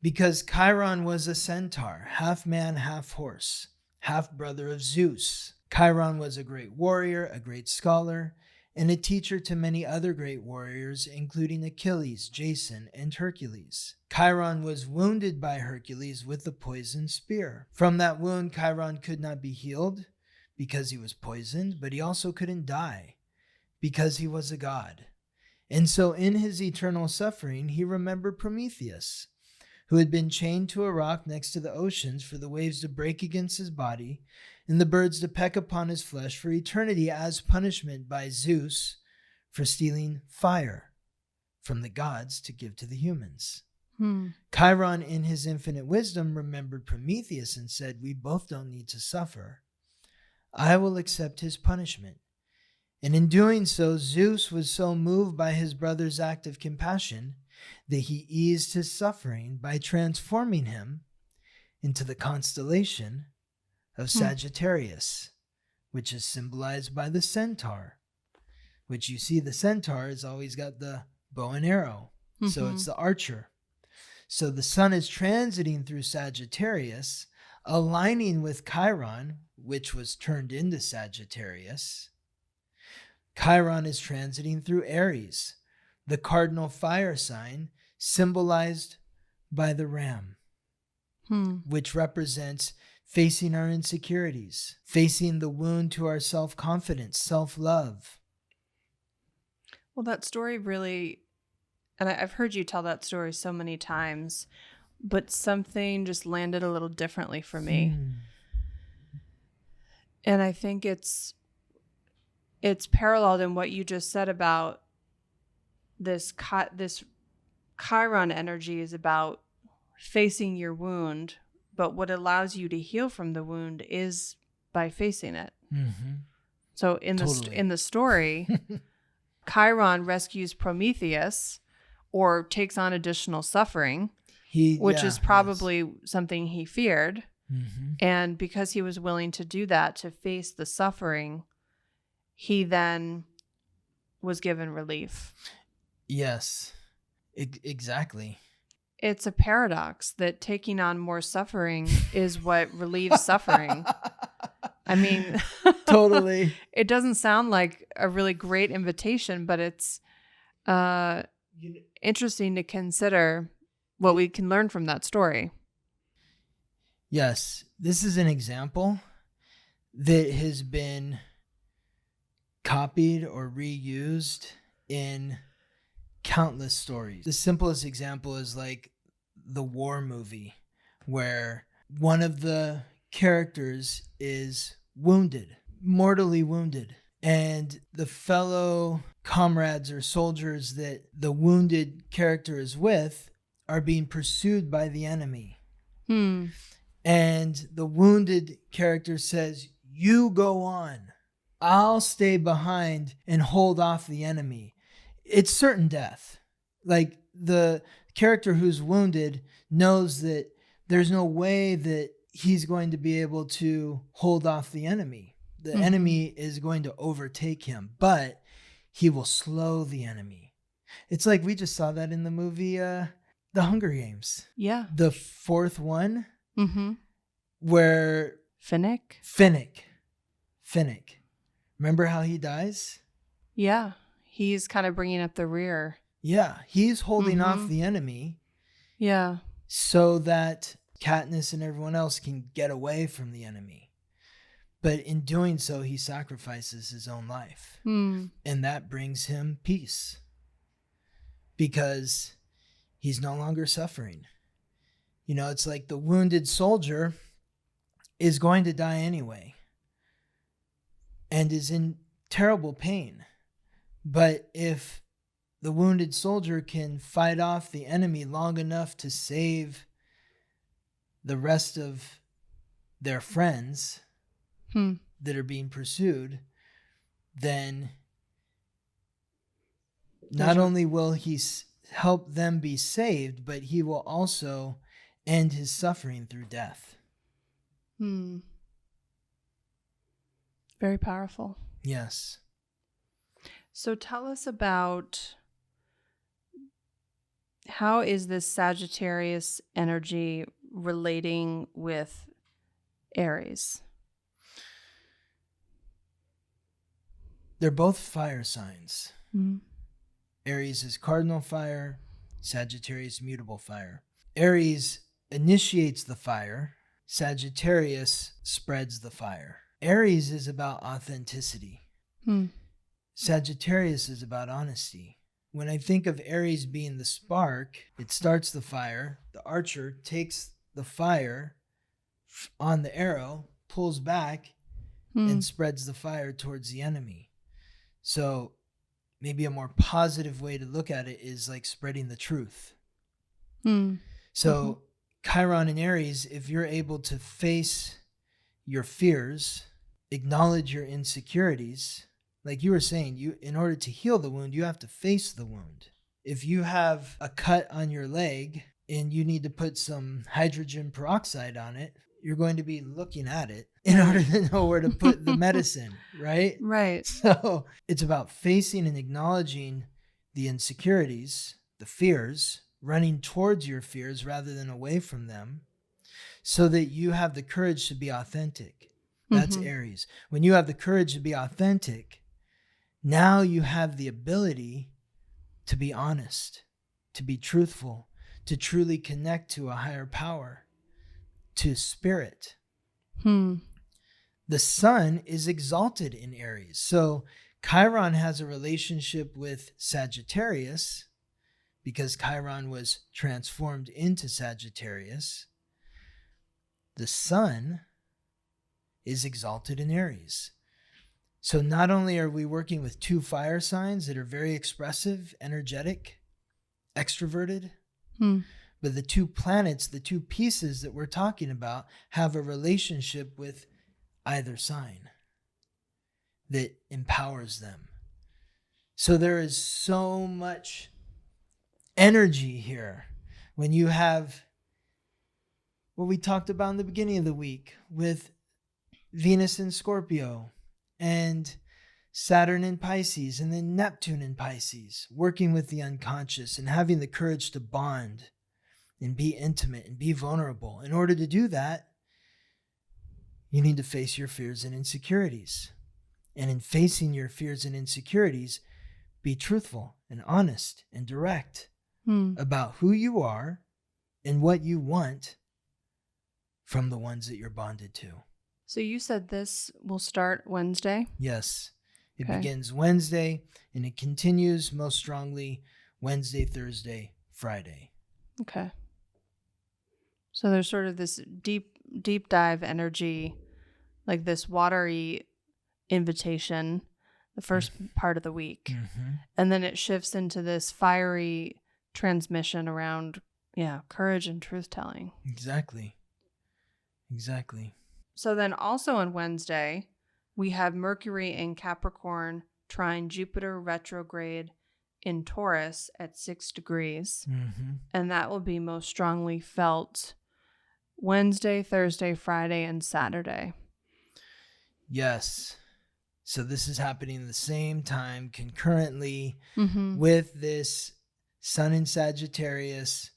because Chiron was a centaur, half man, half horse, half brother of Zeus. Chiron was a great warrior, a great scholar, and a teacher to many other great warriors, including Achilles, Jason, and Hercules. Chiron was wounded by Hercules with a poisoned spear. From that wound, Chiron could not be healed because he was poisoned, but he also couldn't die because he was a god. And so in his eternal suffering, he remembered Prometheus, who had been chained to a rock next to the oceans for the waves to break against his body and the birds to peck upon his flesh for eternity as punishment by Zeus for stealing fire from the gods to give to the humans. Chiron, in his infinite wisdom, remembered Prometheus and said, we both don't need to suffer. I will accept his punishment. And in doing so, Zeus was so moved by his brother's act of compassion that he eased his suffering by transforming him into the constellation of Sagittarius, which is symbolized by the centaur, which you see the centaur has always got the bow and arrow. So it's the archer. So the sun is transiting through Sagittarius, aligning with Chiron, which was turned into Sagittarius. Chiron is transiting through Aries, the cardinal fire sign symbolized by the ram, which represents facing our insecurities, facing the wound to our self-confidence, self-love. Well, that story really, and I've heard you tell that story so many times, but something just landed a little differently for me. And I think it's paralleled in what you just said about this Chiron energy is about facing your wound, but what allows you to heal from the wound is by facing it. Mm-hmm. So in the story, Chiron rescues Prometheus or takes on additional suffering, which is probably something he feared. Mm-hmm. And because he was willing to do that, to face the suffering, he then was given relief. Yes, exactly. It's a paradox that taking on more suffering is what relieves suffering. I mean, Totally. It doesn't sound like a really great invitation, but it's interesting to consider what we can learn from that story. Yes, this is an example that has been copied or reused in countless stories. The simplest example is like the war movie, where one of the characters is wounded, mortally wounded, and the fellow comrades or soldiers that the wounded character is with are being pursued by the enemy. And the wounded character says, "You go on. I'll stay behind and hold off the enemy." It's certain death. Like, the character who's wounded knows that there's no way that he's going to be able to hold off the enemy. The enemy is going to overtake him, but he will slow the enemy. It's like we just saw that in the movie The Hunger Games. Yeah. The fourth one, Mm-hmm. where Finnick. Remember how he dies? Yeah. He's kind of bringing up the rear. Yeah, he's holding off the enemy. Yeah. So that Katniss and everyone else can get away from the enemy. But in doing so, he sacrifices his own life. And that brings him peace. Because he's no longer suffering. You know, it's like the wounded soldier is going to die anyway. And is in terrible pain. But if the wounded soldier can fight off the enemy long enough to save the rest of their friends that are being pursued, then not only will he help them be saved, but he will also end his suffering through death. Very powerful. Yes. So tell us about, how is this Sagittarius energy relating with Aries? They're both fire signs. Aries is cardinal fire, Sagittarius mutable fire. Aries initiates the fire, Sagittarius spreads the fire. Aries is about authenticity. Sagittarius is about honesty. When I think of Aries being the spark, it starts the fire. The archer takes the fire on the arrow, pulls back, and spreads the fire towards the enemy. So maybe a more positive way to look at it is like spreading the truth. So Chiron and Aries, if you're able to face your fears, acknowledge your insecurities, like you were saying, in order to heal the wound, you have to face the wound. If you have a cut on your leg and you need to put some hydrogen peroxide on it, you're going to be looking at it in order to know where to put the medicine, right? Right. So it's about facing and acknowledging the insecurities, the fears, running towards your fears rather than away from them, so that you have the courage to be authentic. That's Aries. When you have the courage to be authentic, now you have the ability to be honest, to be truthful, to truly connect to a higher power, to spirit. The sun is exalted in Aries. So Chiron has a relationship with Sagittarius because Chiron was transformed into Sagittarius. The sun is exalted in Aries. So not only are we working with two fire signs that are very expressive, energetic, extroverted, But the two planets, the two pieces that we're talking about, have a relationship with either sign that empowers them. So there is so much energy here when you have what we talked about in the beginning of the week with Venus in Scorpio and Saturn in Pisces, and then Neptune in Pisces, working with the unconscious and having the courage to bond and be intimate and be vulnerable. In order to do that, you need to face your fears and insecurities. And in facing your fears and insecurities, be truthful and honest and direct about who you are and what you want from the ones that you're bonded to. So you said this will start Wednesday? Yes. It begins Wednesday and it continues most strongly Wednesday, Thursday, Friday. Okay. So there's sort of this deep dive energy, like this watery invitation, the first part of the week. Mm-hmm. And then it shifts into this fiery transmission around, courage and truth-telling. Exactly. So then also on Wednesday, we have Mercury in Capricorn Trine Jupiter Retrograde in Taurus at 6 degrees. Mm-hmm. And that will be most strongly felt Wednesday, Thursday, Friday, and Saturday. Yes. So this is happening at the same time concurrently with this Sun in Sagittarius,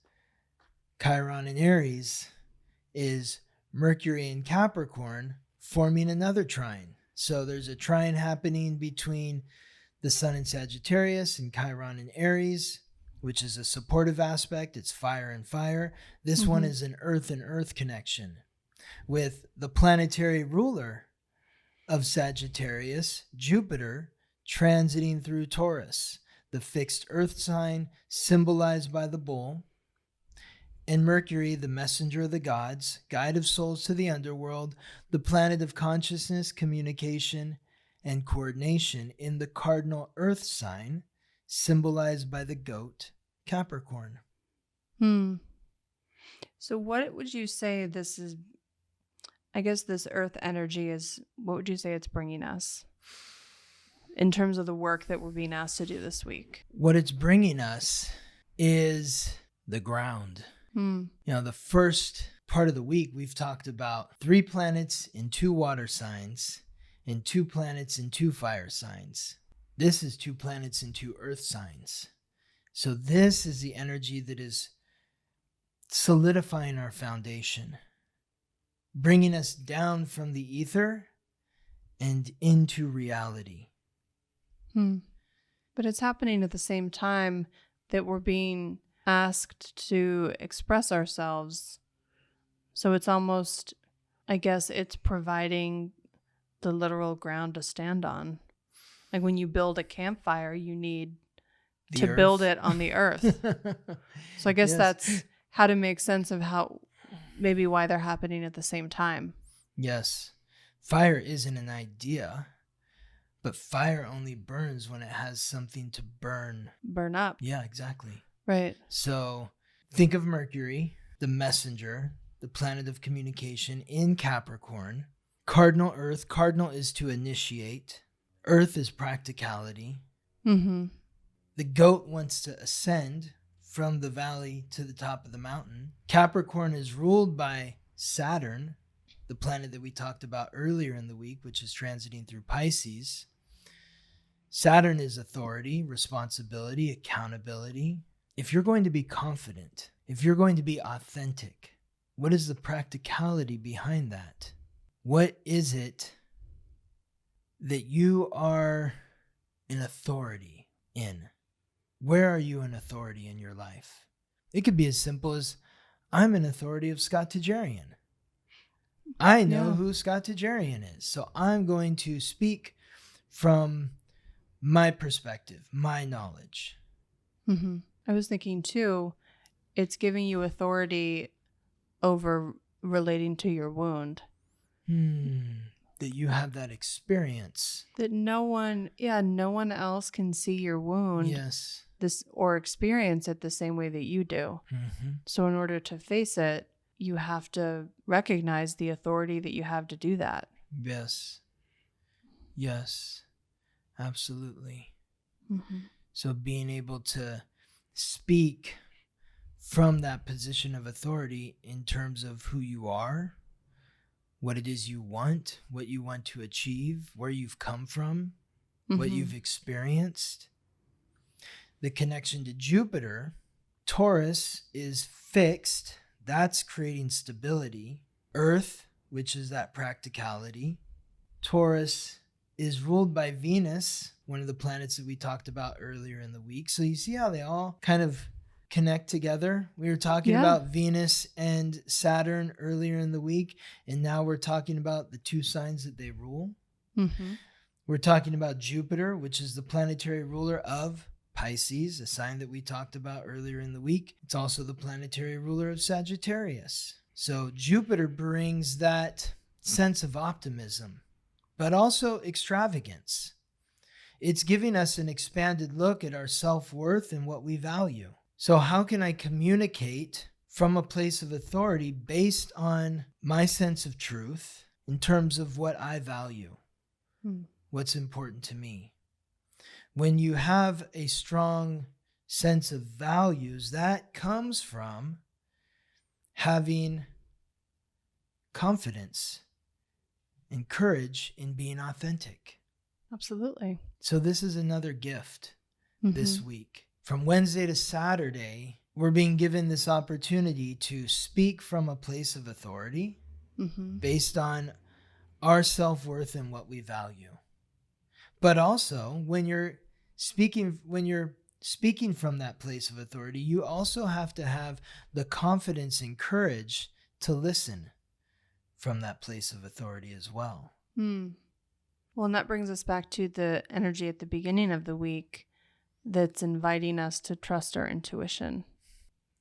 Chiron in Aries, is Mercury in Capricorn forming another trine. So there's a trine happening between the Sun in Sagittarius and Chiron in Aries, which is a supportive aspect. It's fire and fire. This one is an earth and earth connection with the planetary ruler of Sagittarius, Jupiter, transiting through Taurus, the fixed earth sign symbolized by the bull, and Mercury, the messenger of the gods, guide of souls to the underworld, the planet of consciousness, communication, and coordination in the cardinal earth sign, symbolized by the goat, Capricorn. So what would you say this is? I guess this earth energy is, what would you say it's bringing us in terms of the work that we're being asked to do this week? What it's bringing us is the ground. The first part of the week, we've talked about 3 planets in 2 water signs and 2 planets in 2 fire signs. This is 2 planets in 2 earth signs. So this is the energy that is solidifying our foundation, bringing us down from the ether and into reality. But it's happening at the same time that we're being asked to express ourselves. So it's almost, I guess, it's providing the literal ground to stand on. Like when you build a campfire, you need to build it on the earth. So I guess that's how to make sense of maybe why they're happening at the same time. Yes. Fire isn't an idea, but fire only burns when it has something to burn. Burn up. Yeah, exactly. Right. So think of Mercury, the messenger, the planet of communication in Capricorn. Cardinal Earth. Cardinal is to initiate. Earth is practicality. The goat wants to ascend from the valley to the top of the mountain. Capricorn is ruled by Saturn, the planet that we talked about earlier in the week, which is transiting through Pisces. Saturn is authority, responsibility, accountability. If you're going to be confident, if you're going to be authentic, what is the practicality behind that? What is it that you are an authority in? Where are you an authority in your life? It could be as simple as, I'm an authority of Scott Tejerian. I know who Scott Tejerian is, so I'm going to speak from my perspective, my knowledge. I was thinking too, it's giving you authority over relating to your wound. That you have that experience. That no one else can see your wound. Yes. this or experience it the same way that you do. Mm-hmm. So in order to face it, you have to recognize the authority that you have to do that. Yes. Yes. Absolutely. Mm-hmm. So being able to speak from that position of authority in terms of who you are, what it is you want, what you want to achieve, where you've come from, what you've experienced. The connection to Jupiter, Taurus is fixed. That's creating stability. Earth, which is that practicality. Taurus is ruled by Venus, one of the planets that we talked about earlier in the week. So you see how they all kind of connect together? We were talking about Venus and Saturn earlier in the week, and now we're talking about the two signs that they rule. Mm-hmm. We're talking about Jupiter, which is the planetary ruler of Pisces, a sign that we talked about earlier in the week. It's also the planetary ruler of Sagittarius. So Jupiter brings that sense of optimism, but also extravagance. It's giving us an expanded look at our self-worth and what we value. So how can I communicate from a place of authority based on my sense of truth in terms of what I value, what's important to me? When you have a strong sense of values, that comes from having confidence and courage in being authentic. Absolutely. So this is another gift this week. From Wednesday to Saturday, we're being given this opportunity to speak from a place of authority based on our self-worth and what we value. But also, when you're speaking from that place of authority, you also have to have the confidence and courage to listen from that place of authority as well. Well, and that brings us back to the energy at the beginning of the week that's inviting us to trust our intuition.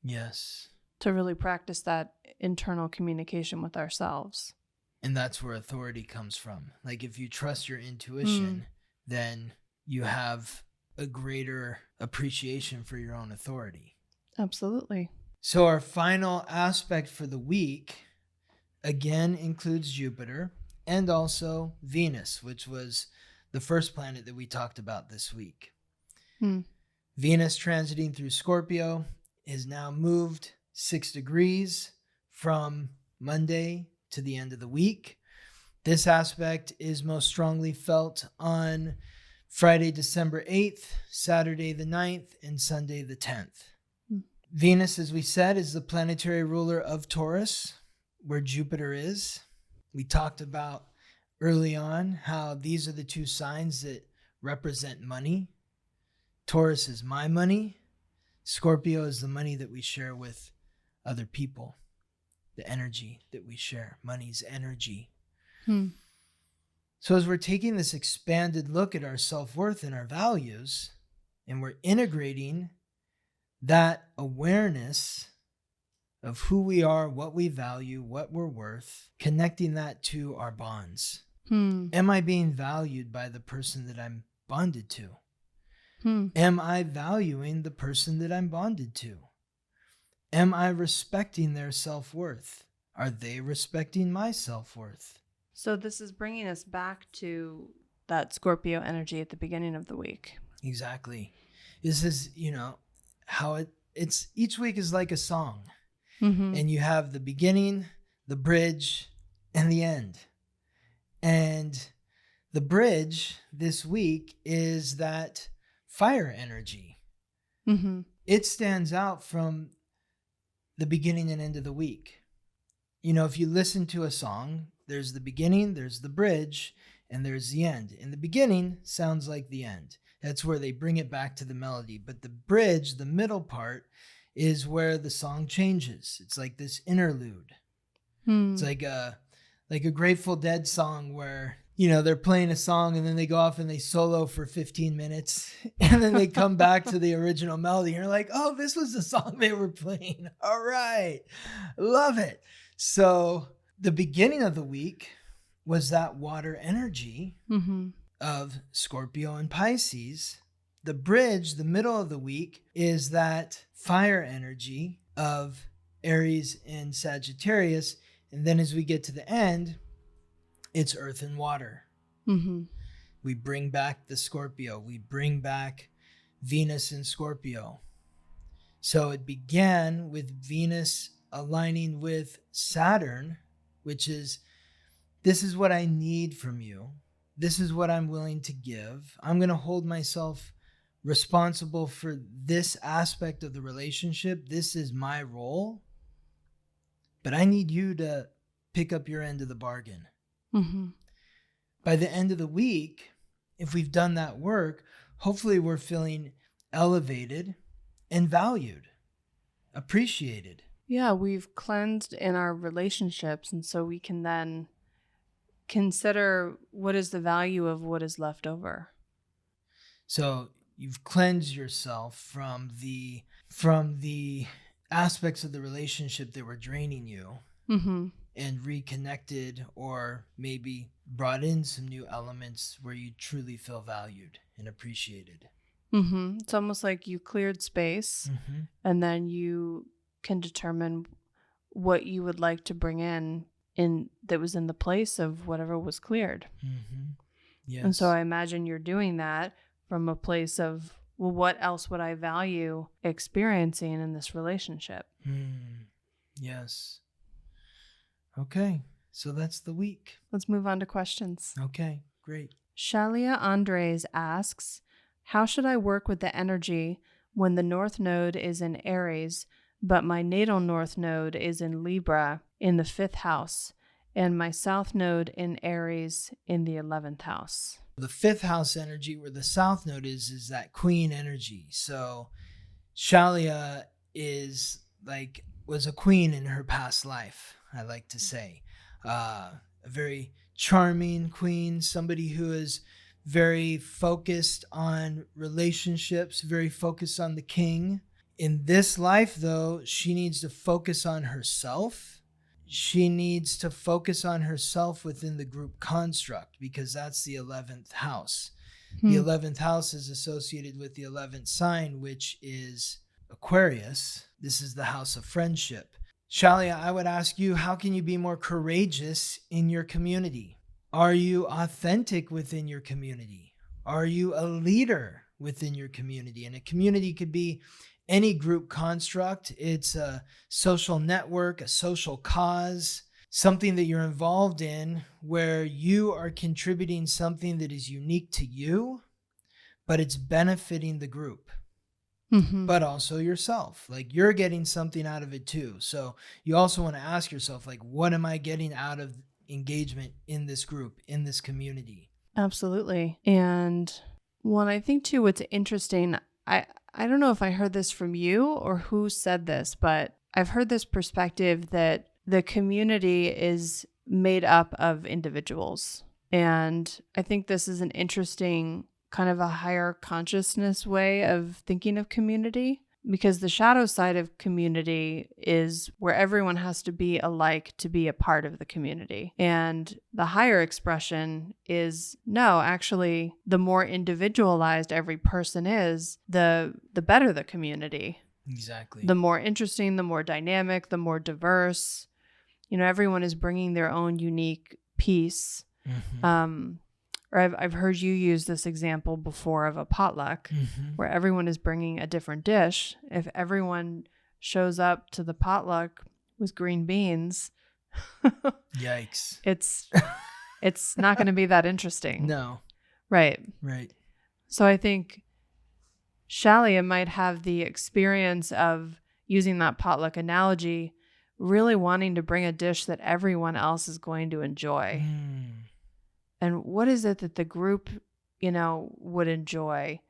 Yes. To really practice that internal communication with ourselves. And that's where authority comes from. Like if you trust your intuition, then you have a greater appreciation for your own authority. Absolutely. So our final aspect for the week again includes Jupiter and also Venus, which was the first planet that we talked about this week. Venus transiting through Scorpio is now moved 6 degrees from Monday to the end of the week. This aspect is most strongly felt on Friday, December 8th, Saturday the 9th, and Sunday the 10th. Venus, as we said, is the planetary ruler of Taurus, where Jupiter is. We talked about early on how these are the two signs that represent money. Taurus is my money. Scorpio is the money that we share with other people, the energy that we share. Money's energy. So as we're taking this expanded look at our self-worth and our values, and we're integrating that awareness of who we are, what we value, what we're worth, connecting that to our bonds. Am I being valued by the person that I'm bonded to? Am I valuing the person that I'm bonded to? Am I respecting their self-worth? Are they respecting my self-worth? So this is bringing us back to that Scorpio energy at the beginning of the week. Exactly. This is, how it's each week is like a song. And you have the beginning, the bridge, and the end. And the bridge this week is that fire energy. It stands out from the beginning and end of the week. If you listen to a song, there's the beginning, there's the bridge, and there's the end. And the beginning sounds like the end. That's where they bring it back to the melody. But the bridge, the middle part, is where the song changes. It's like this interlude. It's like a Grateful Dead song where, they're playing a song and then they go off and they solo for 15 minutes and then they come back to the original melody. And you're like, oh, this was the song they were playing. All right. Love it. So the beginning of the week was that water energy of Scorpio and Pisces. The bridge, the middle of the week, is that fire energy of Aries and Sagittarius. And then as we get to the end, it's earth and water. Mm-hmm. We bring back the Scorpio. We bring back Venus in Scorpio. So it began with Venus aligning with Saturn, which is, this is what I need from you. This is what I'm willing to give. I'm going to hold myself responsible for this aspect of the relationship. This is my role. But I need you to pick up your end of the bargain. Mm-hmm. By the end of the week, if we've done that work, hopefully we're feeling elevated and valued, appreciated. Yeah, we've cleansed in our relationships, and so we can then consider what is the value of what is left over. So you've cleansed yourself from the aspects of the relationship that were draining you, Mm-hmm. and reconnected, or maybe brought in some new elements where you truly feel valued and appreciated. Mm-hmm. It's almost like you cleared space, Mm-hmm. and then you can determine what you would like to bring in that was in the place of whatever was cleared. Mm-hmm. Yes. And so I imagine you're doing that from a place of, well, what else would I value experiencing in this relationship? Yes. Okay. So that's the week. Let's move on to questions. Okay. Great. Shalia Andres asks, how should I work with the energy when the North Node is in Aries, but my natal North Node is in Libra in the 5th house, and my South Node in Aries in the 11th house? The 5th house energy, where the South Node is that queen energy. So Shalia was a queen in her past life, I like to say. A very charming queen, somebody who is very focused on relationships, very focused on the king. In this life, though, she needs to focus on herself. She needs to focus on herself within the group construct, because that's the 11th house. The 11th house is associated with the 11th sign, which is Aquarius. This is the house of friendship. Shalia, I would ask you, how can you be more courageous in your community? Are you authentic within your community? Are you a leader within your community? And a community could be any group construct. It's a social network, a social cause, something that you're involved in where you are contributing something that is unique to you, but it's benefiting the group. Mm-hmm. But also yourself. Like, you're getting something out of it too. So you also want to ask yourself, like, what am I getting out of engagement in this group, in this community? Absolutely. And when I think too, what's interesting, I don't know if I heard this from you or who said this, but I've heard this perspective that the community is made up of individuals. And I think this is an interesting kind of a higher consciousness way of thinking of community, because the shadow side of community is where everyone has to be alike to be a part of the community. And the higher expression is, no, actually, the more individualized every person is, the better the community. Exactly. The more interesting, the more dynamic, the more diverse. You know, everyone is bringing their own unique piece. Mm-hmm. Or I've heard you use this example before of a potluck, mm-hmm. where everyone is bringing a different dish. If everyone shows up to the potluck with green beans, yikes! It's not going to be that interesting. No. Right. So I think Shalia might have the experience of using that potluck analogy, really wanting to bring a dish that everyone else is going to enjoy. And what is it that the group, would enjoy?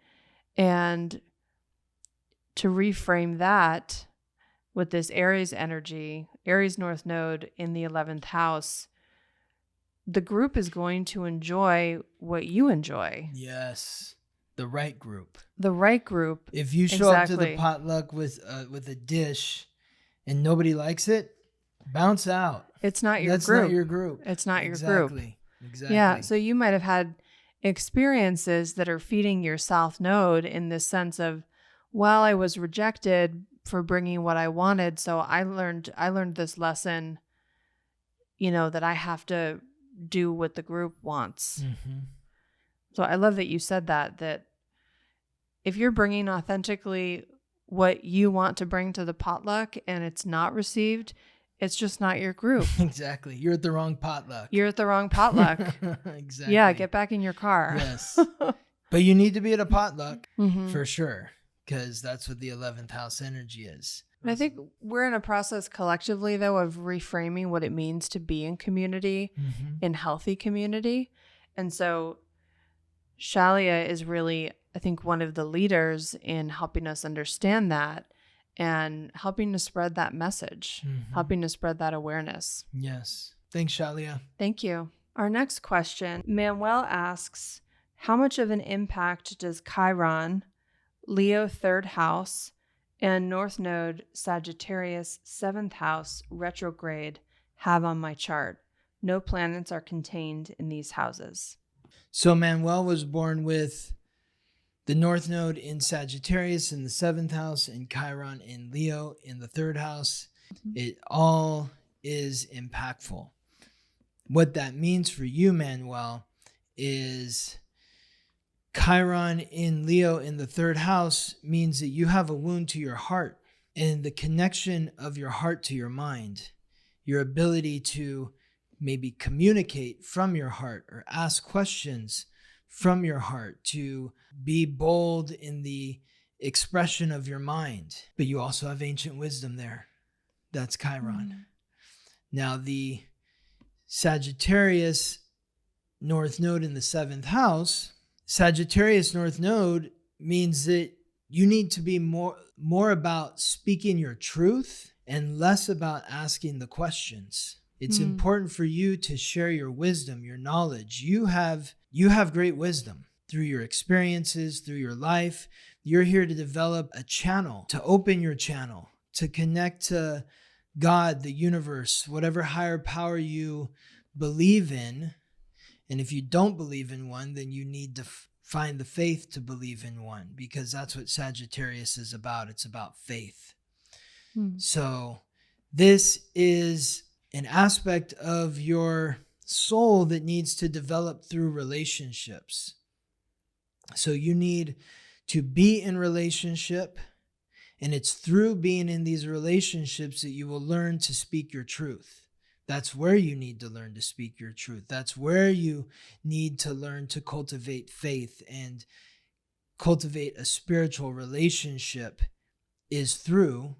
And to reframe that with this Aries energy, Aries North Node in the 11th house, the group is going to enjoy what you enjoy. Yes. The right group. The right group. If you show up to the potluck with a dish and nobody likes it, bounce out. It's not your That's group. Not your group. It's not your group. Exactly. Yeah, so you might have had experiences that are feeding your South Node in this sense of, well, I was rejected for bringing what I wanted, so I learned this lesson, that I have to do what the group wants. Mm-hmm. So I love that you said that if you're bringing authentically what you want to bring to the potluck and it's not received, it's just not your group. Exactly. You're at the wrong potluck. You're at the wrong potluck. Exactly. Yeah, get back in your car. Yes. But you need to be at a potluck Mm-hmm. for sure, because that's what the 11th house energy is. And I think we're in a process collectively, though, of reframing what it means to be in community, in healthy community. And so Shalia is really, I think, one of the leaders in helping us understand that and helping to spread that message, helping to spread that awareness. Yes. Thanks, Shalia. Thank you. Our next question, Manuel asks, how much of an impact does Chiron, Leo 3rd house, and North Node Sagittarius 7th house retrograde have on my chart? No planets are contained in these houses. So Manuel was born with the North Node in Sagittarius in the 7th house and Chiron in Leo in the 3rd house. It all is impactful. What that means for you, Manuel, is Chiron in Leo in the 3rd house means that you have a wound to your heart, and the connection of your heart to your mind, your ability to maybe communicate from your heart or ask questions from your heart, to be bold in the expression of your mind. But you also have ancient wisdom there. That's Chiron. Now, the Sagittarius North Node in the 7th house, Sagittarius North Node means that you need to be more about speaking your truth and less about asking the questions. It's important for you to share your wisdom, your knowledge. You have great wisdom through your experiences, through your life. You're here to develop a channel, to open your channel, to connect to God, the universe, whatever higher power you believe in. And if you don't believe in one, then you need to find the faith to believe in one, because that's what Sagittarius is about. It's about faith. So this is an aspect of your soul that needs to develop through relationships. So you need to be in relationship, and it's through being in these relationships that you will learn to speak your truth. That's where you need to learn to speak your truth. That's where you need to learn to cultivate faith and cultivate a spiritual relationship, is through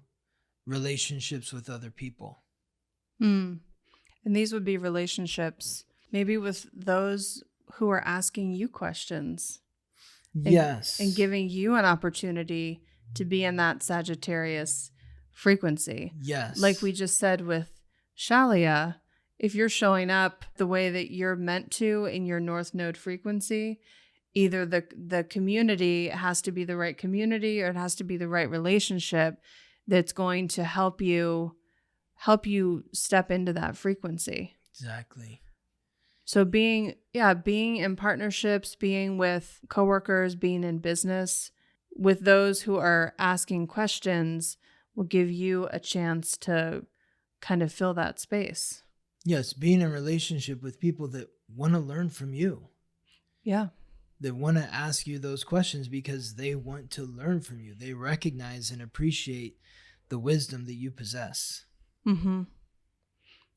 relationships with other people. And these would be relationships maybe with those who are asking you questions. Yes. And giving you an opportunity to be in that Sagittarius frequency. Yes. Like we just said with Shalia, if you're showing up the way that you're meant to in your North Node frequency, either the community has to be the right community, or it has to be the right relationship that's going to help you step into that frequency. Exactly. So being in partnerships, being with coworkers, being in business with those who are asking questions will give you a chance to kind of fill that space. Yes, being in relationship with people that want to learn from you. Yeah. That want to ask you those questions because they want to learn from you. They recognize and appreciate the wisdom that you possess.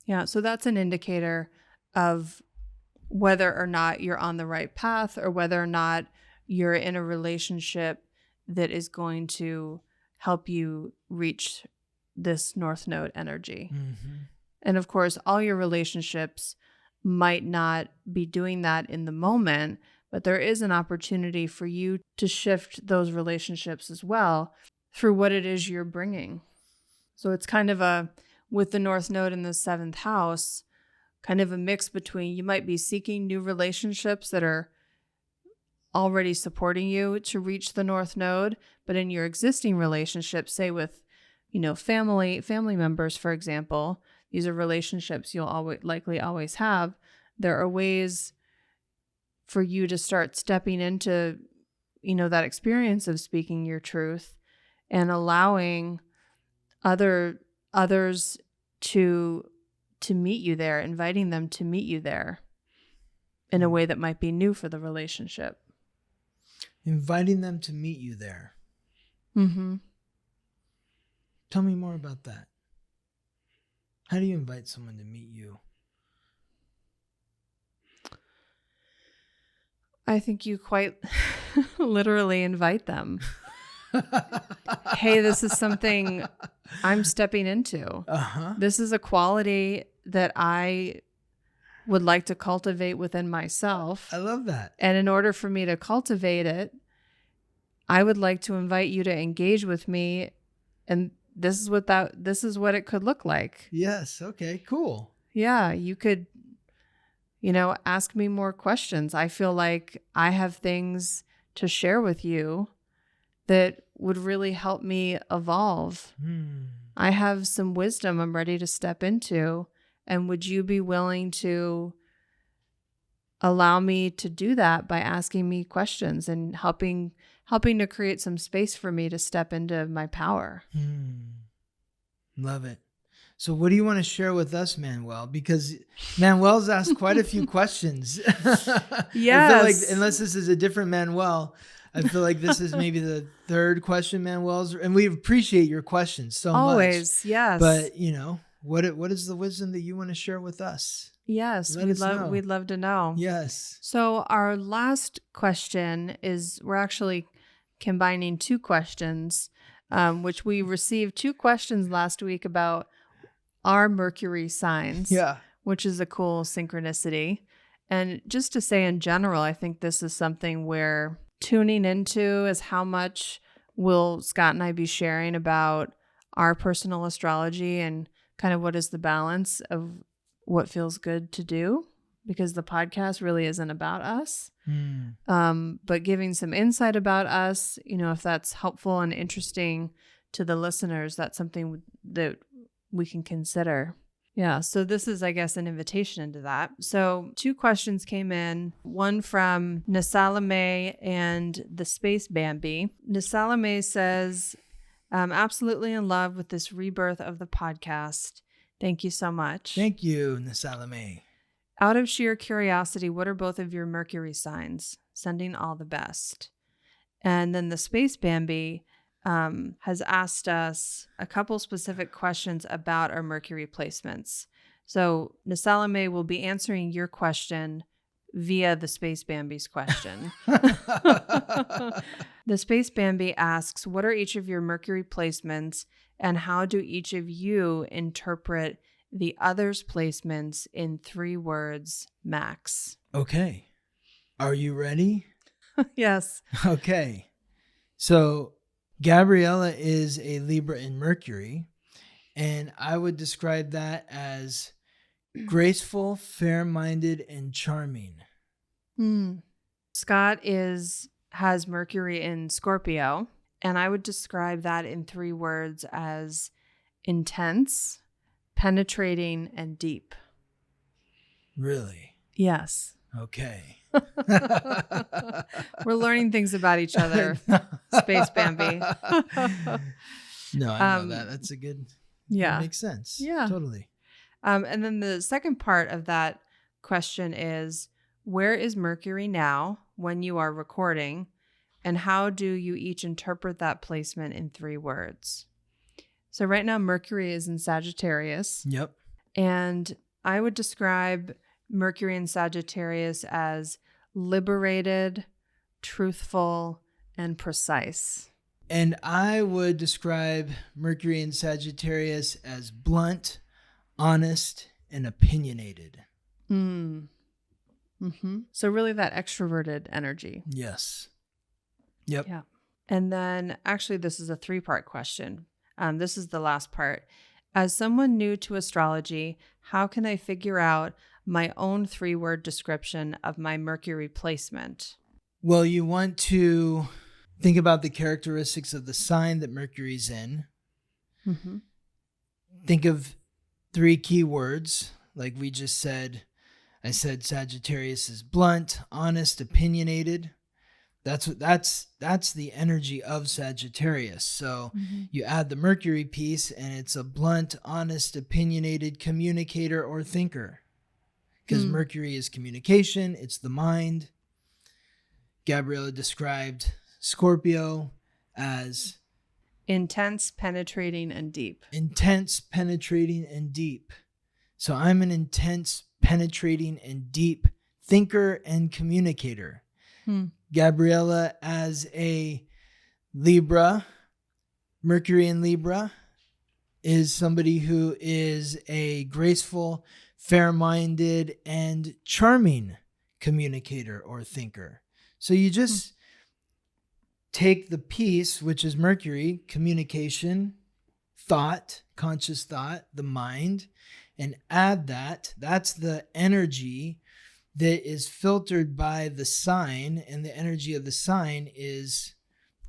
Yeah, so that's an indicator of whether or not you're on the right path, or whether or not you're in a relationship that is going to help you reach this North Node energy. And of course, all your relationships might not be doing that in the moment, but there is an opportunity for you to shift those relationships as well through what it is you're bringing. So it's kind of with the North Node in the 7th house, kind of a mix between, you might be seeking new relationships that are already supporting you to reach the North Node, but in your existing relationships, say with, family members, for example, these are relationships you'll likely always have. There are ways for you to start stepping into, that experience of speaking your truth and allowing others to meet you there, inviting them to meet you there in a way that might be new for the relationship. Inviting them to meet you there. Mm-hmm. Tell me more about that. How do you invite someone to meet you? I think you quite literally invite them. Hey, this is something I'm stepping into. Uh-huh. This is a quality that I would like to cultivate within myself. I love that. And in order for me to cultivate it, I would like to invite you to engage with me. And this is what it could look like. Yes. Okay, cool. Yeah, you could, ask me more questions. I feel like I have things to share with you that would really help me evolve. I have some wisdom I'm ready to step into. And would you be willing to allow me to do that by asking me questions and helping to create some space for me to step into my power? Love it. So what do you want to share with us, Manuel? Because Manuel's asked quite a few questions. Yes. I feel like, unless this is a different Manuel, I feel like this is maybe the third question Manuel's, and we appreciate your questions so much. Always, yes. But, what is the wisdom that you want to share with us? Yes, Let us know. we'd love to know. Yes. So our last question is, we're actually combining two questions, which we received two questions last week about our Mercury signs, which is a cool synchronicity. And just to say in general, I think this is something we're tuning into, is how much will Scott and I be sharing about our personal astrology and kind of what is the balance of what feels good to do, because the podcast really isn't about us. But giving some insight about us, if that's helpful and interesting to the listeners, that's something that we can consider. Yeah, so this is, I guess, an invitation into that. So 2 questions came in, one from Nasalame and the Space Bambi. Nasalame says, I'm absolutely in love with this rebirth of the podcast. Thank you so much. Thank you, Nasalame. Out of sheer curiosity, what are both of your Mercury signs? Sending all the best. And then the Space Bambi has asked us a couple specific questions about our Mercury placements. So Nasalame will be answering your question via the Space Bambi's question. The Space Bambi asks, what are each of your Mercury placements, and how do each of you interpret the other's placements in 3 words max? Okay. Are you ready? Yes. Okay. So Gabriella is a Libra in Mercury, and I would describe that as graceful, fair-minded, and charming. Scott has Mercury in Scorpio, and I would describe that in 3 words as intense, penetrating, and deep. Really? Yes. Okay. We're learning things about each other, Space Bambi. No, I know that. That's a good... Yeah. That makes sense. Yeah. Totally. And then the second part of that question is, where is Mercury now when you are recording, and how do you each interpret that placement in 3 words? So right now, Mercury is in Sagittarius. Yep. And I would describe Mercury in Sagittarius as liberated, truthful, and precise. And I would describe Mercury in Sagittarius as blunt, honest, and opinionated. So really that extroverted energy. Yes. Yep. Yeah. And then actually this is a 3-part question. This is the last part. As someone new to astrology, how can I figure out my own 3-word description of my Mercury placement? Well, you want to think about the characteristics of the sign that Mercury's in. Think of 3 key words, like we just said. I said Sagittarius is blunt, honest, opinionated. That's the energy of Sagittarius. So you add the Mercury piece and it's a blunt, honest, opinionated communicator or thinker. Because Mercury is communication, it's the mind. Gabriella described Scorpio as intense, penetrating, and deep. Intense, penetrating, and deep. So I'm an intense, penetrating, and deep thinker and communicator. Gabriella as a Libra, Mercury in Libra, is somebody who is a graceful, fair-minded, and charming communicator or thinker. So you just take the piece, which is Mercury, communication, thought, conscious thought, the mind, and add that. That's the energy that is filtered by the sign, and the energy of the sign is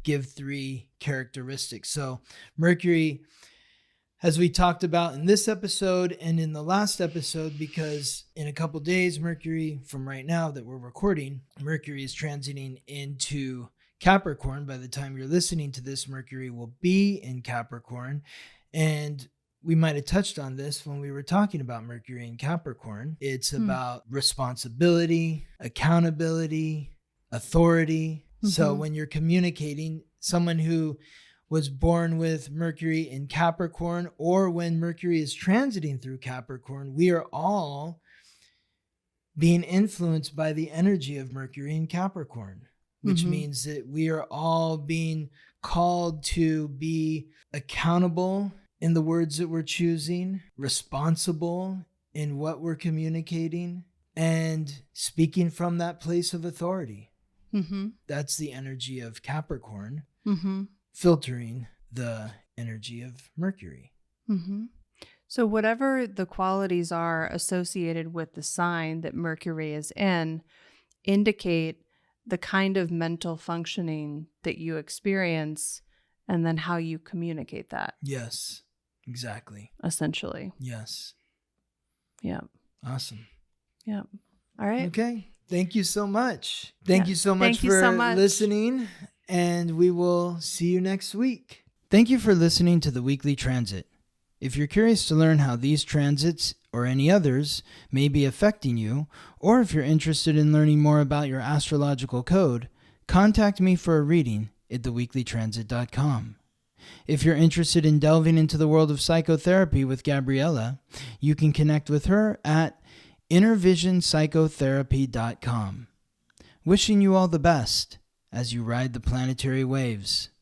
give 3 characteristics. So Mercury, as we talked about in this episode and in the last episode, because in a couple days, Mercury, from right now that we're recording, Mercury is transiting into Capricorn. By the time you're listening to this, Mercury will be in Capricorn. And we might have touched on this when we were talking about Mercury in Capricorn. It's about responsibility, accountability, authority. So when you're communicating, someone who was born with Mercury in Capricorn, or when Mercury is transiting through Capricorn, we are all being influenced by the energy of Mercury in Capricorn, which means that we are all being called to be accountable in the words that we're choosing, responsible in what we're communicating, and speaking from that place of authority. That's the energy of Capricorn, filtering the energy of Mercury. So whatever the qualities are associated with the sign that Mercury is in, indicate the kind of mental functioning that you experience and then how you communicate that. Yes, exactly. Essentially. Yes. Yeah. Awesome. Yeah. All right. Okay. Thank you so much. Thank you so much Thank you for so much. listening, and we will see you next week. Thank you for listening to the weekly transit. If you're curious to learn how these transits or any others may be affecting you, or if you're interested in learning more about your astrological code, contact me for a reading at theweeklytransit.com. If you're interested in delving into the world of psychotherapy with Gabriella, you can connect with her at innervisionpsychotherapy.com. Wishing you all the best as you ride the planetary waves.